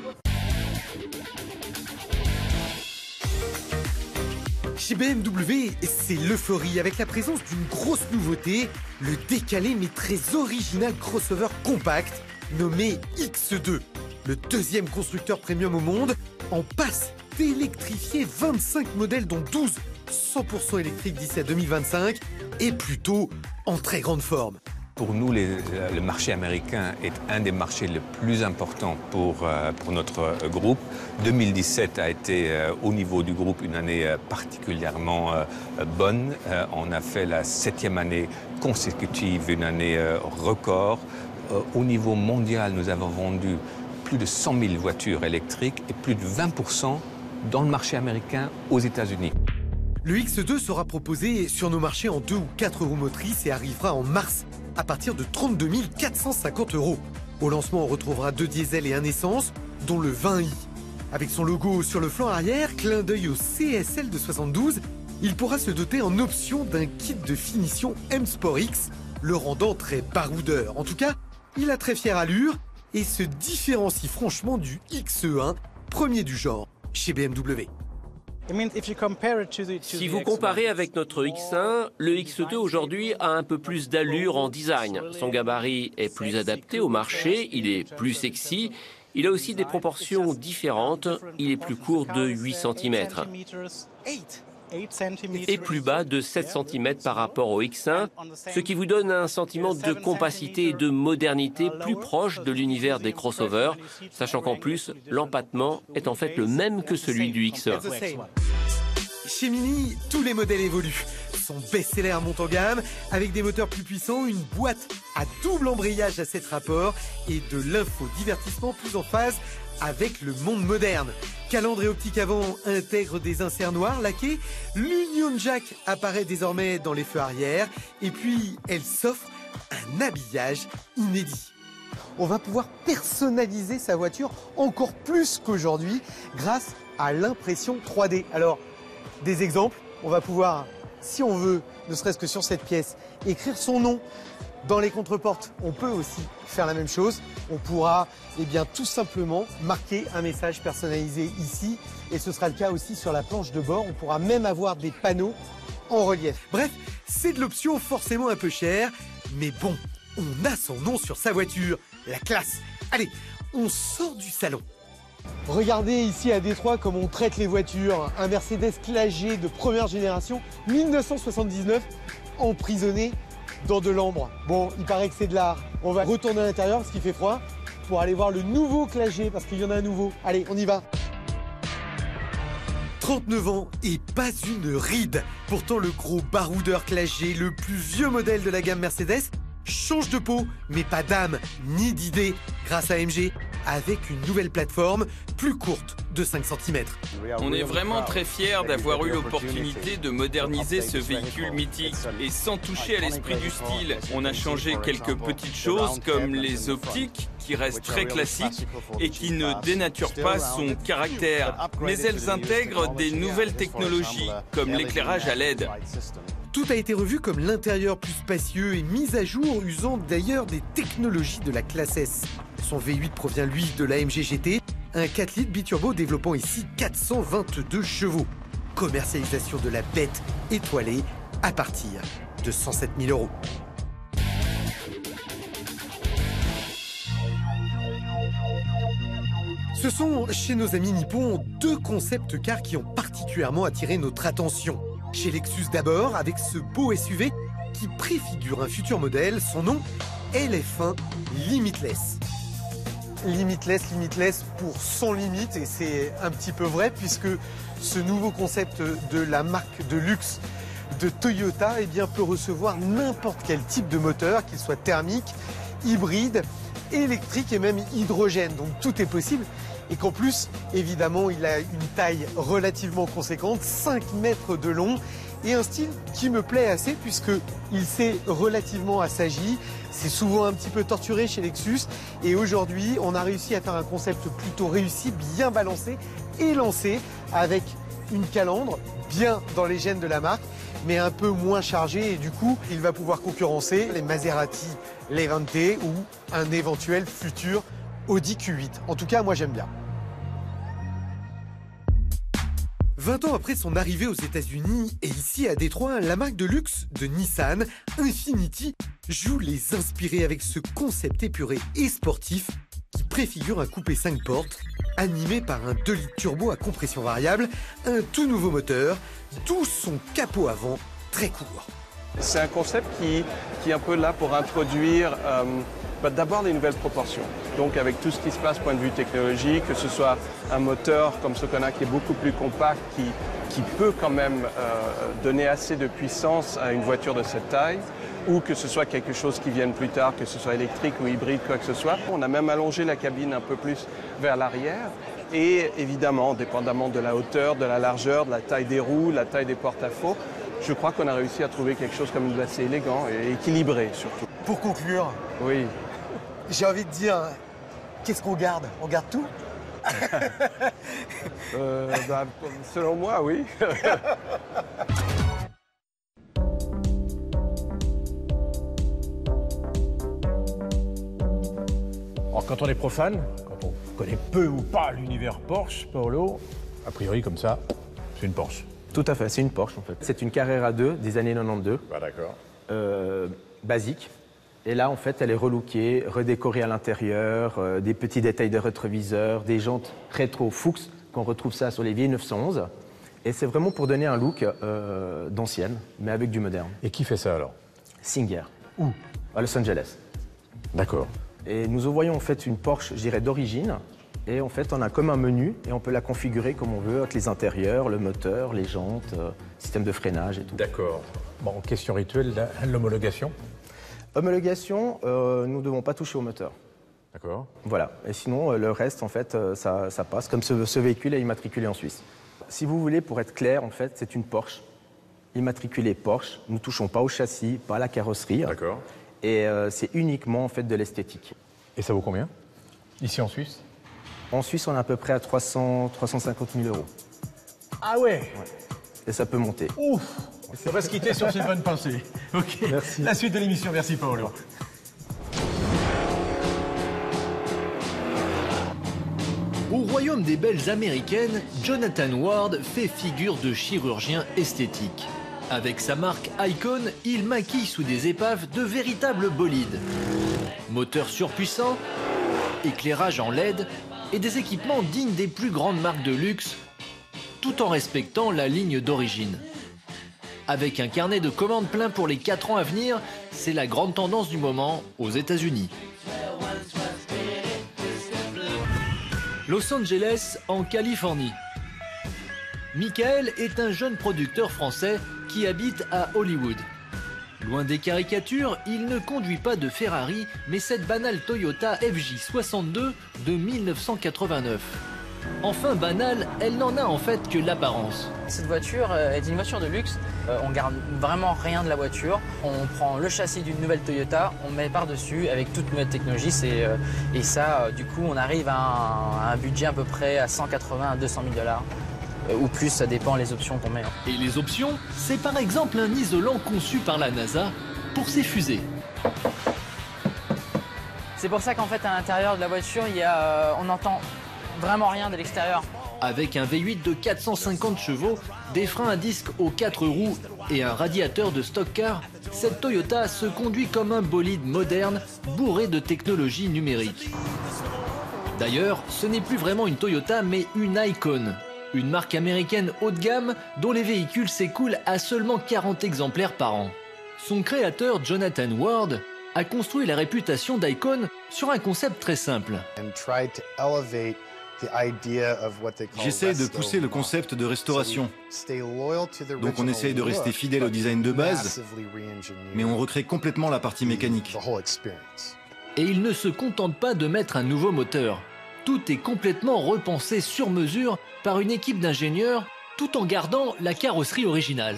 Chez BMW, c'est l'euphorie avec la présence d'une grosse nouveauté, le décalé mais très original crossover compact nommé X2. Le deuxième constructeur premium au monde en passe d'électrifier 25 modèles dont 12 100% électriques d'ici à 2025 et plutôt en très grande forme. Pour nous, le marché américain est un des marchés les plus importants pour notre groupe. 2017 a été, au niveau du groupe, une année particulièrement bonne. On a fait la 7e année consécutive, une année record. Au niveau mondial, nous avons vendu plus de 100 000 voitures électriques et plus de 20% dans le marché américain aux États-Unis. Le X2 sera proposé sur nos marchés en 2 ou 4 roues motrices et arrivera en mars à partir de 32 450 €. Au lancement, on retrouvera 2 diesels et un essence, dont le 20i. Avec son logo sur le flanc arrière, clin d'œil au CSL de 72, il pourra se doter en option d'un kit de finition M Sport X, le rendant très baroudeur. En tout cas, il a très fière allure et se différencie franchement du XE1, premier du genre chez BMW. Si vous comparez avec notre X1, le X2 aujourd'hui a un peu plus d'allure en design. Son gabarit est plus adapté au marché, il est plus sexy, il a aussi des proportions différentes, il est plus court de 8 cm et plus bas de 7 cm par rapport au X1, ce qui vous donne un sentiment de compacité et de modernité plus proche de l'univers des crossovers, sachant qu'en plus, l'empattement est en fait le même que celui du X1. Chez Mini, tous les modèles évoluent. Son best-seller monte en gamme avec des moteurs plus puissants, une boîte à double embrayage à 7 rapports et de l'infodivertissement plus en phase avec le monde moderne. Calandre et optique avant intègrent des inserts noirs laqués. L'Union Jack apparaît désormais dans les feux arrière. Et puis, elle s'offre un habillage inédit. On va pouvoir personnaliser sa voiture encore plus qu'aujourd'hui grâce à l'impression 3D. Alors, des exemples, on va pouvoir, si on veut, ne serait-ce que sur cette pièce, écrire son nom. Dans les contreportes, on peut aussi faire la même chose. On pourra tout simplement marquer un message personnalisé ici. Et ce sera le cas aussi sur la planche de bord. On pourra même avoir des panneaux en relief. Bref, c'est de l'option forcément un peu chère. Mais bon, on a son nom sur sa voiture. La classe. Allez, on sort du salon. Regardez ici à Détroit comment on traite les voitures. Un Mercedes Classe G de première génération, 1979, emprisonné dans de l'ambre. Bon, il paraît que c'est de l'art. On va retourner à l'intérieur parce qu'il fait froid pour aller voir le nouveau Classe G parce qu'il y en a un nouveau. Allez, on y va. 39 ans et pas une ride. Pourtant, le gros baroudeur Classe G, le plus vieux modèle de la gamme Mercedes, change de peau, mais pas d'âme ni d'idée grâce à AMG, avec une nouvelle plateforme plus courte de 5 cm. On est vraiment très fiers d'avoir eu l'opportunité de moderniser ce véhicule mythique. Et sans toucher à l'esprit du style, on a changé quelques petites choses comme les optiques, qui restent très classiques et qui ne dénaturent pas son caractère. Mais elles intègrent des nouvelles technologies, comme l'éclairage à LED. Tout a été revu comme l'intérieur plus spacieux et mis à jour, usant d'ailleurs des technologies de la classe S. Son V8 provient lui de l'AMG GT, un 4 litres biturbo développant ici 422 chevaux. commercialisation de la bête étoilée à partir de 107 000 €. Ce sont, chez nos amis nippons, 2 concept cars qui ont particulièrement attiré notre attention. Chez Lexus d'abord, avec ce beau SUV qui préfigure un futur modèle, son nom, LF1 Limitless. Limitless pour sans limite, et c'est un petit peu vrai puisque ce nouveau concept de la marque de luxe de Toyota eh bien, peut recevoir n'importe quel type de moteur, qu'il soit thermique, hybride, électrique et même hydrogène. Donc tout est possible et qu'en plus, évidemment, il a une taille relativement conséquente, 5 mètres de long et un style qui me plaît assez puisqu'il s'est relativement assagi. C'est souvent un petit peu torturé chez Lexus et aujourd'hui, on a réussi à faire un concept plutôt réussi, bien balancé et lancé avec une calandre bien dans les gènes de la marque, mais un peu moins chargé et du coup, il va pouvoir concurrencer les Maserati Levante ou un éventuel futur Audi Q8. En tout cas, moi j'aime bien. 20 ans après son arrivée aux États-Unis et ici à Détroit, la marque de luxe de Nissan, Infiniti, joue les inspirés avec ce concept épuré et sportif qui préfigure un coupé 5 portes animé par un 2 litres turbo à compression variable, un tout nouveau moteur, d'où son capot avant très court. C'est un concept qui est un peu là pour introduire d'abord des nouvelles proportions. Donc avec tout ce qui se passe point de vue technologique, que ce soit un moteur comme ce qu'on a qui est beaucoup plus compact, qui peut quand même donner assez de puissance à une voiture de cette taille, ou que ce soit quelque chose qui vienne plus tard, que ce soit électrique ou hybride, quoi que ce soit. On a même allongé la cabine un peu plus vers l'arrière. Et évidemment, dépendamment de la hauteur, de la largeur, de la taille des roues, la taille des porte-à-faux, je crois qu'on a réussi à trouver quelque chose comme d'assez élégant et équilibré surtout. Pour conclure, oui. J'ai envie de dire, qu'est-ce qu'on garde? On garde tout? Selon moi, oui. Alors, quand on est profane, quand on connaît peu ou pas l'univers Porsche, Paolo, a priori comme ça, c'est une Porsche. Tout à fait, c'est une Porsche en fait. C'est une Carrera 2 des années 92. Bah d'accord. Basique. Et là, en fait, elle est relookée, redécorée à l'intérieur, des petits détails de rétroviseur, des jantes rétro Fuchs, qu'on retrouve ça sur les vieilles 911. Et c'est vraiment pour donner un look d'ancienne, mais avec du moderne. Et qui fait ça alors? Singer. Où? À Los Angeles. D'accord. Et nous voyons en fait une Porsche, je dirais, d'origine. Et en fait, on a comme un menu et on peut la configurer comme on veut, avec les intérieurs, le moteur, les jantes, système de freinage et tout. D'accord. Bon, question rituelle, l'homologation? Homologation, nous ne devons pas toucher au moteur. D'accord. Voilà. Et sinon, le reste, en fait, ça passe. Comme ce véhicule est immatriculé en Suisse. Si vous voulez, pour être clair, en fait, c'est une Porsche. Immatriculée Porsche. Nous ne touchons pas au châssis, pas à la carrosserie. D'accord. Et c'est uniquement, en fait, de l'esthétique. Et ça vaut combien? Ici en Suisse? En Suisse, on est à peu près à 350 000 €. Ah ouais, Et ça peut monter. Ouf. On va se quitter sur cette bonne pensée. Ok. Merci. La suite de l'émission. Merci Paolo. Au royaume des belles américaines, Jonathan Ward fait figure de chirurgien esthétique. Avec sa marque Icon, il maquille sous des épaves de véritables bolides. Moteur surpuissant, éclairage en LED et des équipements dignes des plus grandes marques de luxe, tout en respectant la ligne d'origine. Avec un carnet de commandes plein pour les 4 ans à venir, c'est la grande tendance du moment aux États-Unis. Los Angeles, en Californie. Michael est un jeune producteur français qui habite à Hollywood. Loin des caricatures, il ne conduit pas de Ferrari, mais cette banale Toyota FJ62 de 1989. Enfin banale, elle n'en a en fait que l'apparence. Cette voiture est une voiture de luxe. On garde vraiment rien de la voiture. On prend le châssis d'une nouvelle Toyota, on met par-dessus avec toute nouvelle technologie. Et ça, du coup, on arrive à un budget à peu près à 180 à 200 000 $. Ou plus, ça dépend les options qu'on met. Et les options, c'est par exemple un isolant conçu par la NASA pour ses fusées. C'est pour ça qu'en fait, à l'intérieur de la voiture, on n'entend vraiment rien de l'extérieur. Avec un V8 de 450 chevaux, des freins à disque aux 4 roues et un radiateur de stock car, cette Toyota se conduit comme un bolide moderne bourré de technologie numérique. D'ailleurs, ce n'est plus vraiment une Toyota mais une Icon, une marque américaine haut de gamme dont les véhicules s'écoulent à seulement 40 exemplaires par an. Son créateur, Jonathan Ward, a construit la réputation d'Icon sur un concept très simple. J'essaie de pousser le concept de restauration. Donc on essaye de rester fidèle au design de base, mais on recrée complètement la partie mécanique. Et il ne se contente pas de mettre un nouveau moteur. Tout est complètement repensé sur mesure par une équipe d'ingénieurs, tout en gardant la carrosserie originale.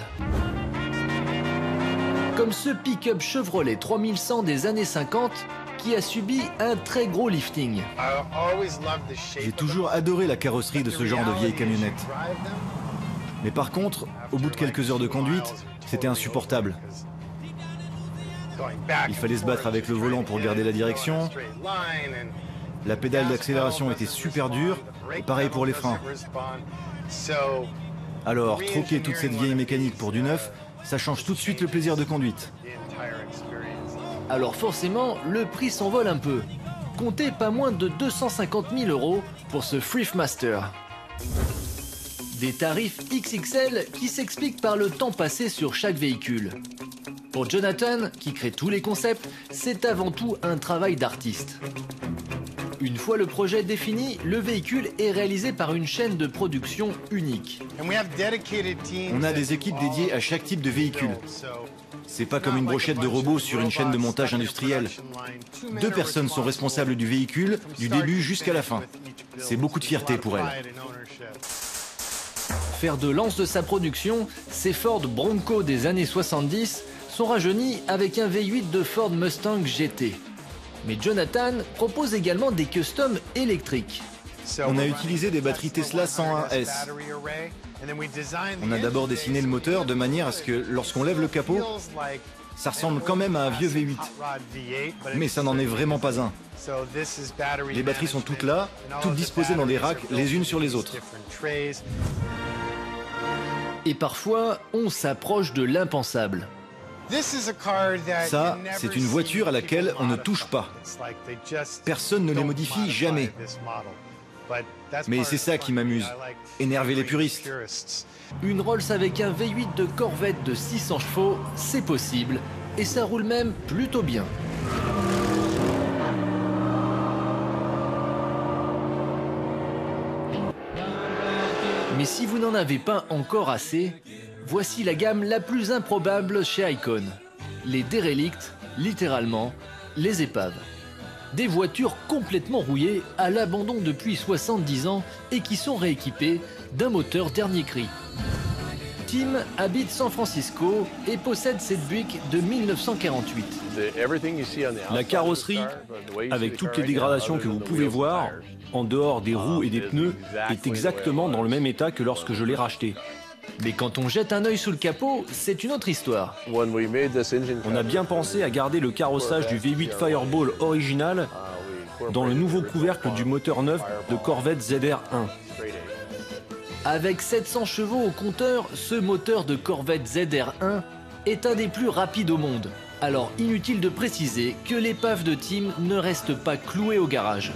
Comme ce pick-up Chevrolet 3100 des années 50, qui a subi un très gros lifting. J'ai toujours adoré la carrosserie de ce genre de vieilles camionnettes. Mais par contre, au bout de quelques heures de conduite, c'était insupportable. Il fallait se battre avec le volant pour garder la direction. La pédale d'accélération était super dure, et pareil pour les freins. Alors, troquer toute cette vieille mécanique pour du neuf, ça change tout de suite le plaisir de conduite. Alors forcément, le prix s'envole un peu. Comptez pas moins de 250 000 € pour ce Thriftmaster. Des tarifs XXL qui s'expliquent par le temps passé sur chaque véhicule. Pour Jonathan, qui crée tous les concepts, c'est avant tout un travail d'artiste. Une fois le projet défini, le véhicule est réalisé par une chaîne de production unique. On a des équipes dédiées à chaque type de véhicule. C'est pas comme une brochette de robots sur une chaîne de montage industrielle. 2 personnes sont responsables du véhicule, du début jusqu'à la fin. C'est beaucoup de fierté pour elles. Fer de lance de sa production, ces Ford Bronco des années 70 sont rajeunis avec un V8 de Ford Mustang GT. Mais Jonathan propose également des customs électriques. On a utilisé des batteries Tesla 101S. On a d'abord dessiné le moteur de manière à ce que, lorsqu'on lève le capot, ça ressemble quand même à un vieux V8. Mais ça n'en est vraiment pas un. Les batteries sont toutes là, toutes disposées dans des racks les unes sur les autres. Et parfois, on s'approche de l'impensable. Ça, c'est une voiture à laquelle on ne touche pas. Personne ne les modifie jamais. Mais c'est ça qui m'amuse, énerver les puristes. Une Rolls avec un V8 de Corvette de 600 chevaux, c'est possible, et ça roule même plutôt bien. Mais si vous n'en avez pas encore assez, voici la gamme la plus improbable chez Icon. Les dérelicts, littéralement, les épaves. Des voitures complètement rouillées, à l'abandon depuis 70 ans et qui sont rééquipées d'un moteur dernier cri. Tim habite San Francisco et possède cette Buick de 1948. La carrosserie, avec toutes les dégradations que vous pouvez voir, en dehors des roues et des pneus, est exactement dans le même état que lorsque je l'ai racheté. Mais quand on jette un œil sous le capot, c'est une autre histoire. On a bien pensé à garder le carrossage du V8 Fireball original dans le nouveau couvercle du moteur neuf de Corvette ZR1. Avec 700 chevaux au compteur, ce moteur de Corvette ZR1 est un des plus rapides au monde. Alors inutile de préciser que l'épave de Tim ne reste pas clouée au garage.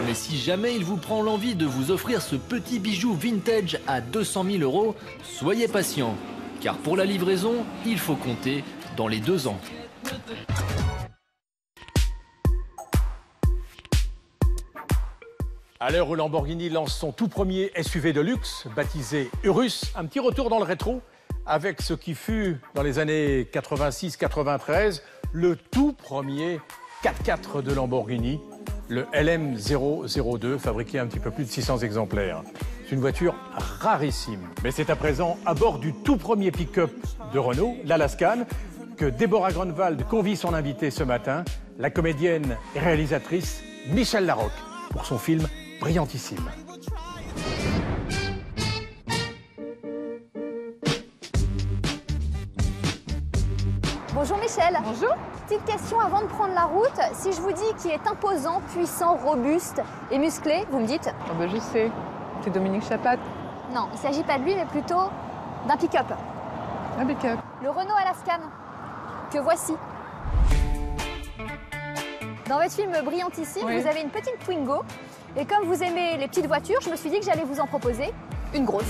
Mais si jamais il vous prend l'envie de vous offrir ce petit bijou vintage à 200 000 €, soyez patient, car pour la livraison, il faut compter dans les 2 ans. À l'heure où Lamborghini lance son tout premier SUV de luxe, baptisé Urus, un petit retour dans le rétro avec ce qui fut, dans les années 86-93, le tout premier 4x4 de Lamborghini, le LM002, fabriqué un petit peu plus de 600 exemplaires. C'est une voiture rarissime. Mais c'est à présent à bord du tout premier pick-up de Renault, l'Alaskan, que Déborah Grunwald convie son invitée ce matin, la comédienne et réalisatrice Michèle Larocque, pour son film Brillantissime. Bonjour Michèle. Bonjour. Petite question avant de prendre la route. Si je vous dis qu'il est imposant, puissant, robuste et musclé, vous me dites? Oh ben je sais, c'est Dominique Chapat. Non, il ne s'agit pas de lui, mais plutôt d'un pick-up. Un pick-up. Le Renault Alaskan, que voici. Dans votre film Brillantissime, Oui. vous avez une petite Twingo. Et comme vous aimez les petites voitures, je me suis dit que j'allais vous en proposer une grosse.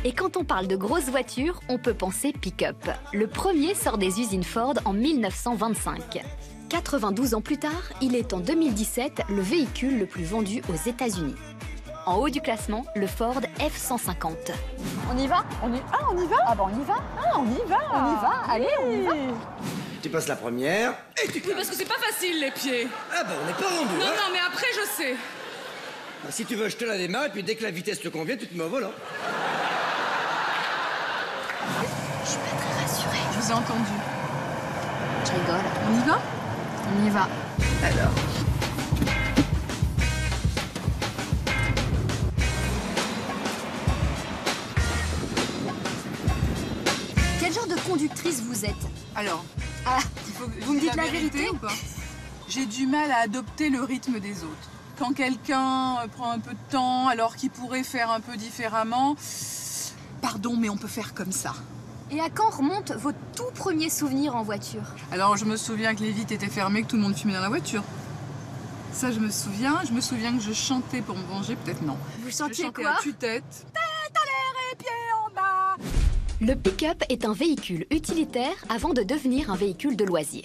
Et quand on parle de grosses voitures, on peut penser pick-up. Le premier sort des usines Ford en 1925. 92 ans plus tard, il est en 2017 le véhicule le plus vendu aux États-Unis. En haut du classement, le Ford F-150. On y va? On y va? Ah bah on y va. Ah, on y va. On y va, allez, on y va. Tu passes la première et tu Oui, parce que c'est pas facile, les pieds. Ah bah on n'est pas rendu. Non, hein. non, mais après, je sais. Bah, si tu veux, je te la démarre et puis dès que la vitesse te convient, tu te mets au volant. Je suis pas très rassurée. Je vous ai entendu. Je rigole. On y va? On y va. Alors. Quel genre de conductrice vous êtes? Alors, vous me dites la vérité ou pas? J'ai du mal à adopter le rythme des autres. Quand quelqu'un prend un peu de temps alors qu'il pourrait faire un peu différemment, pardon, mais on peut faire comme ça. Et à quand remonte votre tout premier souvenir en voiture? Alors, je me souviens que les vitres étaient fermées, que tout le monde fumait dans la voiture. Ça, je me souviens. Je me souviens que je chantais pour me venger, peut-être non. Vous chantiez Je chantais quoi? à tue-tête. Tête en l'air et pieds en bas. Le pick-up est un véhicule utilitaire avant de devenir un véhicule de loisir.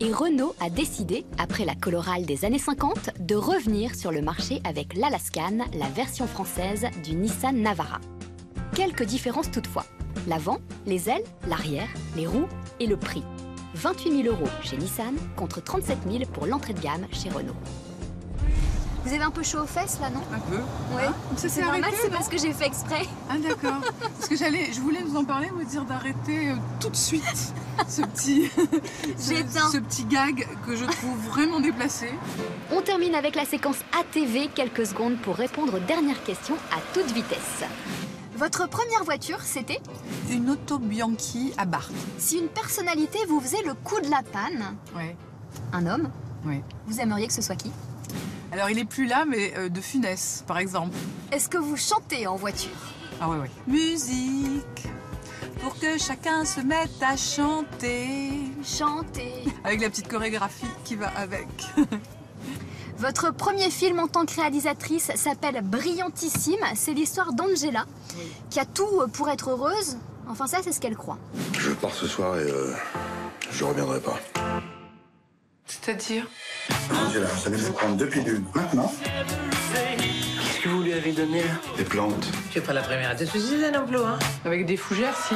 Et Renault a décidé, après la Colorale des années 50, de revenir sur le marché avec l'Alaskan, la version française du Nissan Navara. Quelques différences toutefois. L'avant, les ailes, l'arrière, les roues et le prix. 28 000 € chez Nissan contre 37 000 pour l'entrée de gamme chez Renault. Vous avez un peu chaud aux fesses là, non? Un peu. Oui. Hein, ça C'est s'est normal, arrêté, c'est non? parce que j'ai fait exprès. Ah d'accord. Parce que je voulais vous en parler, vous dire d'arrêter tout de suite ce petit gag que je trouve vraiment déplacé. On termine avec la séquence ATV, quelques secondes pour répondre aux dernières questions à toute vitesse. Votre première voiture, c'était? Une Auto Bianchi à Barthes. Si une personnalité vous faisait le coup de la panne, Ouais. un homme, Oui. vous aimeriez que ce soit qui? Alors il est plus là, mais de Funès, par exemple. Est-ce que vous chantez en voiture? Ah ouais, ouais. Musique, pour que chacun se mette à chanter. Chanter. Avec la petite chorégraphie qui va avec. Votre premier film en tant que réalisatrice s'appelle Brillantissime. C'est l'histoire d'Angela, qui a tout pour être heureuse. Enfin ça, c'est ce qu'elle croit. Je pars ce soir et je reviendrai pas. C'est-à-dire? Angela, ça vient de prendre 2 pilules. Maintenant, Qu'est-ce que vous lui avez donné là? des plantes. Tu es pas la première à te suicider non plus, hein? Avec des fougères, si.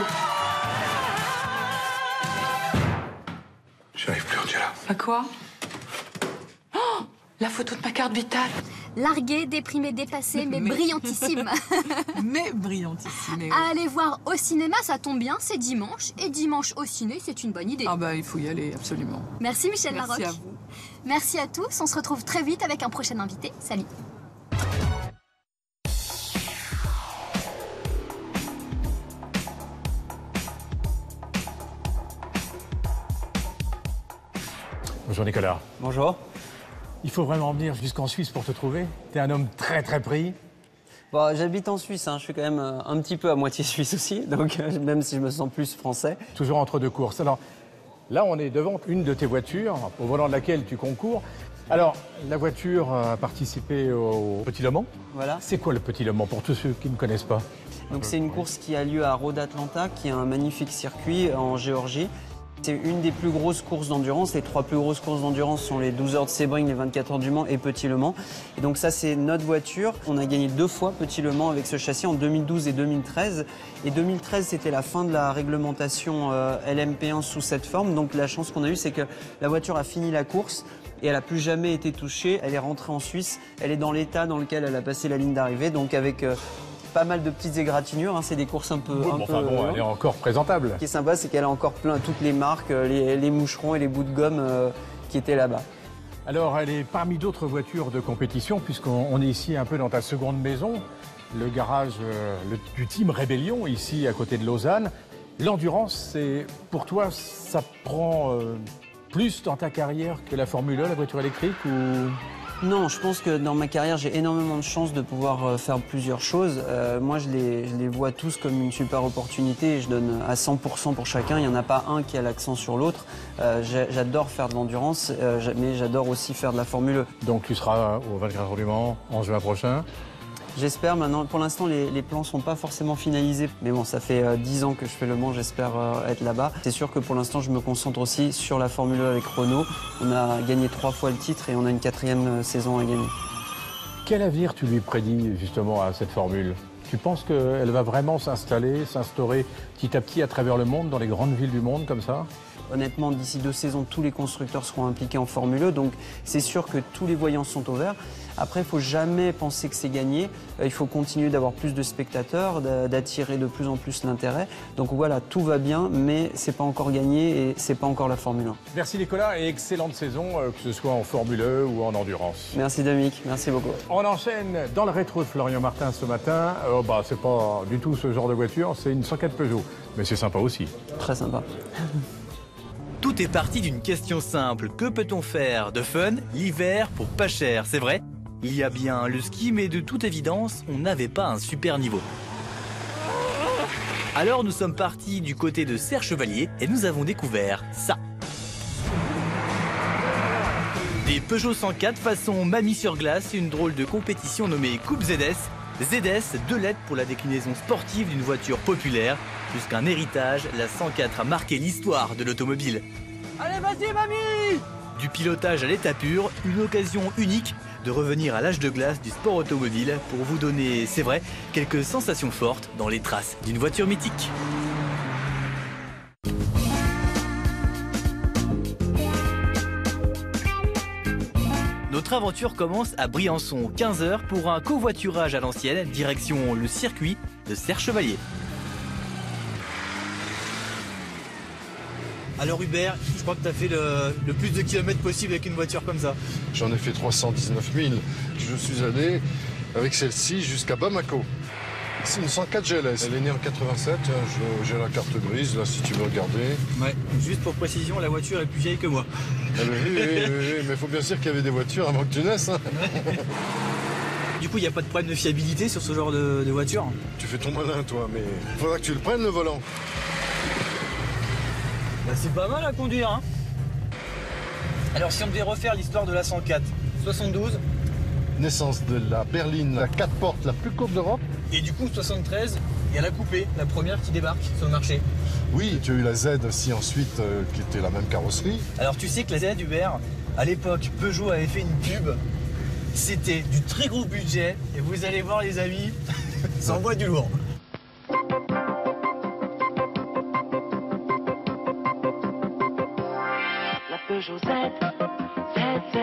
J'y arrive plus, Angela. À quoi? Oh, la photo de ma carte vitale. Larguée, déprimée, dépassée, mais brillantissime. Mais brillantissime. oui. À aller voir au cinéma, ça tombe bien, c'est dimanche. Et dimanche au ciné, c'est une bonne idée. Ah bah il faut y aller, absolument. Merci Michel Merci Larocque. à vous. Merci à tous, on se retrouve très vite avec un prochain invité. Salut. Bonjour Nicolas. Bonjour. Il faut vraiment venir jusqu'en Suisse pour te trouver. T'es un homme très très pris. Bon, j'habite en Suisse, hein. Je suis quand même un petit peu à moitié suisse aussi, donc même si je me sens plus français. Toujours entre deux courses. Alors là, on est devant une de tes voitures, au volant de laquelle tu concours. Alors, la voiture a participé au Petit Le Mans. Voilà. C'est quoi le Petit Le Mans pour tous ceux qui ne connaissent pas? Donc c'est une course qui a lieu à Road Atlanta, qui est un magnifique circuit en Géorgie. C'est une des plus grosses courses d'endurance. Les 3 plus grosses courses d'endurance sont les 12 heures de Sebring, les 24 heures du Mans et Petit Le Mans. Et donc ça, c'est notre voiture. On a gagné 2 fois Petit Le Mans avec ce châssis en 2012 et 2013. Et 2013, c'était la fin de la réglementation LMP1 sous cette forme. Donc la chance qu'on a eue, c'est que la voiture a fini la course et elle n'a plus jamais été touchée. Elle est rentrée en Suisse. Elle est dans l'état dans lequel elle a passé la ligne d'arrivée. Donc avec pas mal de petites égratignures, hein. C'est des courses un peu... elle est encore présentable. Ce qui est sympa, c'est qu'elle a encore plein toutes les marques, les moucherons et les bouts de gomme qui étaient là-bas. Alors, elle est parmi d'autres voitures de compétition, puisqu'on est ici un peu dans ta seconde maison, le garage du Team Rébellion, ici à côté de Lausanne. L'endurance, pour toi, ça prend Plus dans ta carrière que la Formule 1, la voiture électrique ou... Non, je pense que dans ma carrière, j'ai énormément de chance de pouvoir faire plusieurs choses. Moi, je les vois tous comme une super opportunité et je donne à 100% pour chacun. Il n'y en a pas un qui a l'accent sur l'autre. J'adore faire de l'endurance, mais j'adore aussi faire de la Formule 1. Donc tu seras au 24 heures du Mans en juin prochain. J'espère maintenant. Pour l'instant, les plans ne sont pas forcément finalisés. Mais bon, ça fait 10 ans que je fais le Mans, j'espère être là-bas. C'est sûr que pour l'instant, je me concentre aussi sur la Formule 1 avec Renault. On a gagné 3 fois le titre et on a une 4e saison à gagner. Quel avenir tu lui prédis justement à cette Formule? Tu penses qu'elle va vraiment s'instaurer petit à petit à travers le monde, dans les grandes villes du monde comme ça? Honnêtement, d'ici 2 saisons, tous les constructeurs seront impliqués en Formule 1, donc c'est sûr que tous les voyants sont au vert. Après, il ne faut jamais penser que c'est gagné. Il faut continuer d'avoir plus de spectateurs, d'attirer de plus en plus l'intérêt. Donc voilà, tout va bien, mais ce n'est pas encore gagné et ce n'est pas encore la Formule 1. Merci Nicolas et excellente saison, que ce soit en Formule 1 ou en endurance. Merci Dominique, merci beaucoup. On enchaîne dans le rétro de Florian Martin ce matin. C'est pas du tout ce genre de voiture, c'est une 104 Peugeot, mais c'est sympa aussi. Très sympa. Tout est parti d'une question simple. Que peut-on faire de fun l'hiver pour pas cher? C'est vrai, il y a bien le ski, mais de toute évidence, on n'avait pas un super niveau. Alors nous sommes partis du côté de Serre-Chevalier et nous avons découvert ça. Des Peugeot 104 façon mamie sur glace, une drôle de compétition nommée Coupe ZS. ZS, 2 lettres pour la déclinaison sportive d'une voiture populaire. Plus qu'un héritage, la 104 a marqué l'histoire de l'automobile. Allez, vas-y, mamie! Du pilotage à l'état pur, une occasion unique de revenir à l'âge de glace du sport automobile pour vous donner, c'est vrai, quelques sensations fortes dans les traces d'une voiture mythique. Notre aventure commence à Briançon, 15 h pour un covoiturage à l'ancienne, direction le circuit de Serre-Chevalier. Alors Hubert, je crois que tu as fait le plus de kilomètres possible avec une voiture comme ça. J'en ai fait 319 000. Je suis allé avec celle-ci jusqu'à Bamako. C'est une 104 GLS. Elle est née en 87. J'ai la carte grise, là, si tu veux regarder. Ouais, juste pour précision, la voiture est plus vieille que moi. Oui, mais il faut bien sûr qu'il y avait des voitures avant que tu naisses. Hein. Du coup, il n'y a pas de problème de fiabilité sur ce genre de voiture? Tu fais ton malin, toi, mais il faudra que tu le prennes, le volant. Bah, c'est pas mal à conduire, hein. Alors, si on devait refaire l'histoire de la 104, 72. Naissance de la berline, la 4 portes la plus courte d'Europe. Et du coup, 73, il y a la coupée, la première qui débarque sur le marché. Oui, tu as eu la Z aussi ensuite, qui était la même carrosserie. Alors, tu sais que la Z, Hubert, à l'époque, Peugeot avait fait une pub. C'était du très gros budget. Et vous allez voir, les amis, ça envoie du lourd. La Peugeot Z, Z.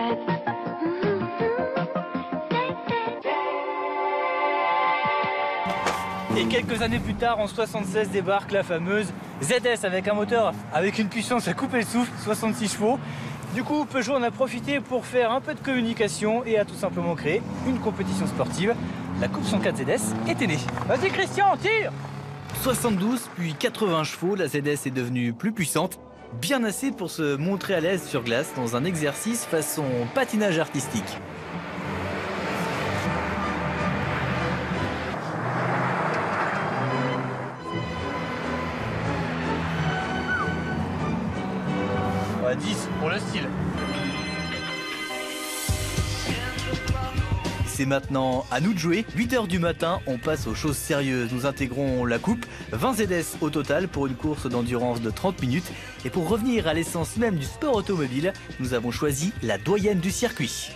Et quelques années plus tard, en 76, débarque la fameuse ZS avec un moteur avec une puissance à couper le souffle, 66 chevaux. Du coup, Peugeot en a profité pour faire un peu de communication et a tout simplement créé une compétition sportive. La Coupe 104 ZS était née. Vas-y Christian, tire! 72 puis 80 chevaux, la ZS est devenue plus puissante. Bien assez pour se montrer à l'aise sur glace dans un exercice façon patinage artistique. Ouais, 10 pour le style. C'est maintenant à nous de jouer. 8 h du matin, on passe aux choses sérieuses. Nous intégrons la coupe, 20 ZS au total pour une course d'endurance de 30 minutes. Et pour revenir à l'essence même du sport automobile, nous avons choisi la doyenne du circuit.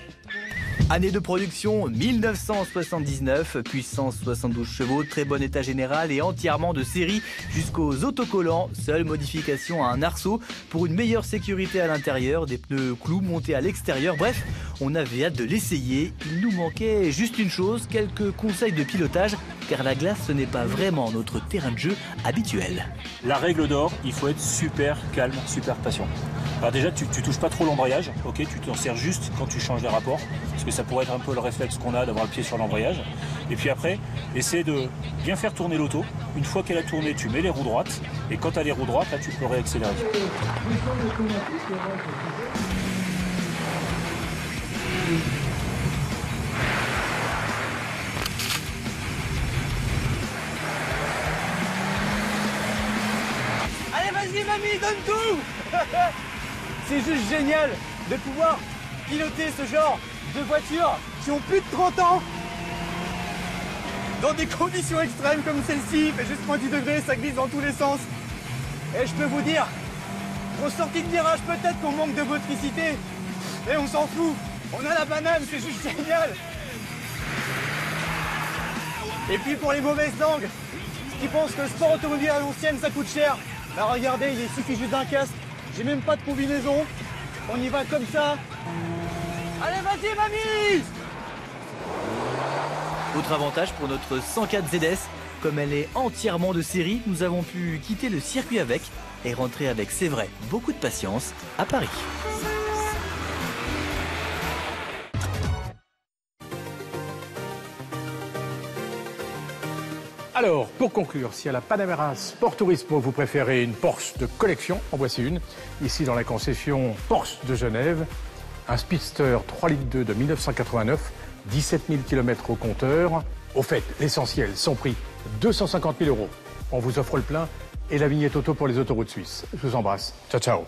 Année de production 1979, puissance 72 chevaux, très bon état général et entièrement de série jusqu'aux autocollants. Seule modification à un arceau pour une meilleure sécurité à l'intérieur, des pneus clous montés à l'extérieur. Bref, on avait hâte de l'essayer. Il nous manquait juste une chose, quelques conseils de pilotage, car la glace ce n'est pas vraiment notre terrain de jeu habituel. La règle d'or, il faut être super calme, super patient. Alors déjà, tu touches pas trop l'embrayage, ok, tu t'en sers juste quand tu changes les rapports, parce que ça pourrait être un peu le réflexe qu'on a d'avoir le pied sur l'embrayage. Et puis après, essaie de bien faire tourner l'auto. Une fois qu'elle a tourné, tu mets les roues droites. Et quand tu as les roues droites, là, tu peux réaccélérer. Allez, vas-y, mamie, donne tout. C'est juste génial de pouvoir piloter ce genre de voitures qui ont plus de 30 ans dans des conditions extrêmes comme celle-ci. Il fait juste moins 10 degrés, ça glisse dans tous les sens. Et je peux vous dire, en sortie de virage, peut-être qu'on manque de motricité, mais on s'en fout. On a la banane, c'est juste génial. Et puis pour les mauvaises langues, qui pensent que le sport automobile à l'ancienne ça coûte cher, bah regardez, il suffit juste d'un casque, j'ai même pas de combinaison, on y va comme ça. Allez, vas-y, mamie! Autre avantage pour notre 104 ZS, comme elle est entièrement de série, nous avons pu quitter le circuit avec et rentrer avec, c'est vrai, beaucoup de patience à Paris. Alors, pour conclure, si à la Panamera Sport Turismo vous préférez une Porsche de collection, en voici une, ici dans la concession Porsche de Genève, un Speedster 3,2 litres de 1989, 17 000 km au compteur. Au fait, l'essentiel, son prix, 250 000 €. On vous offre le plein et la vignette auto pour les autoroutes suisses. Je vous embrasse. Ciao, ciao.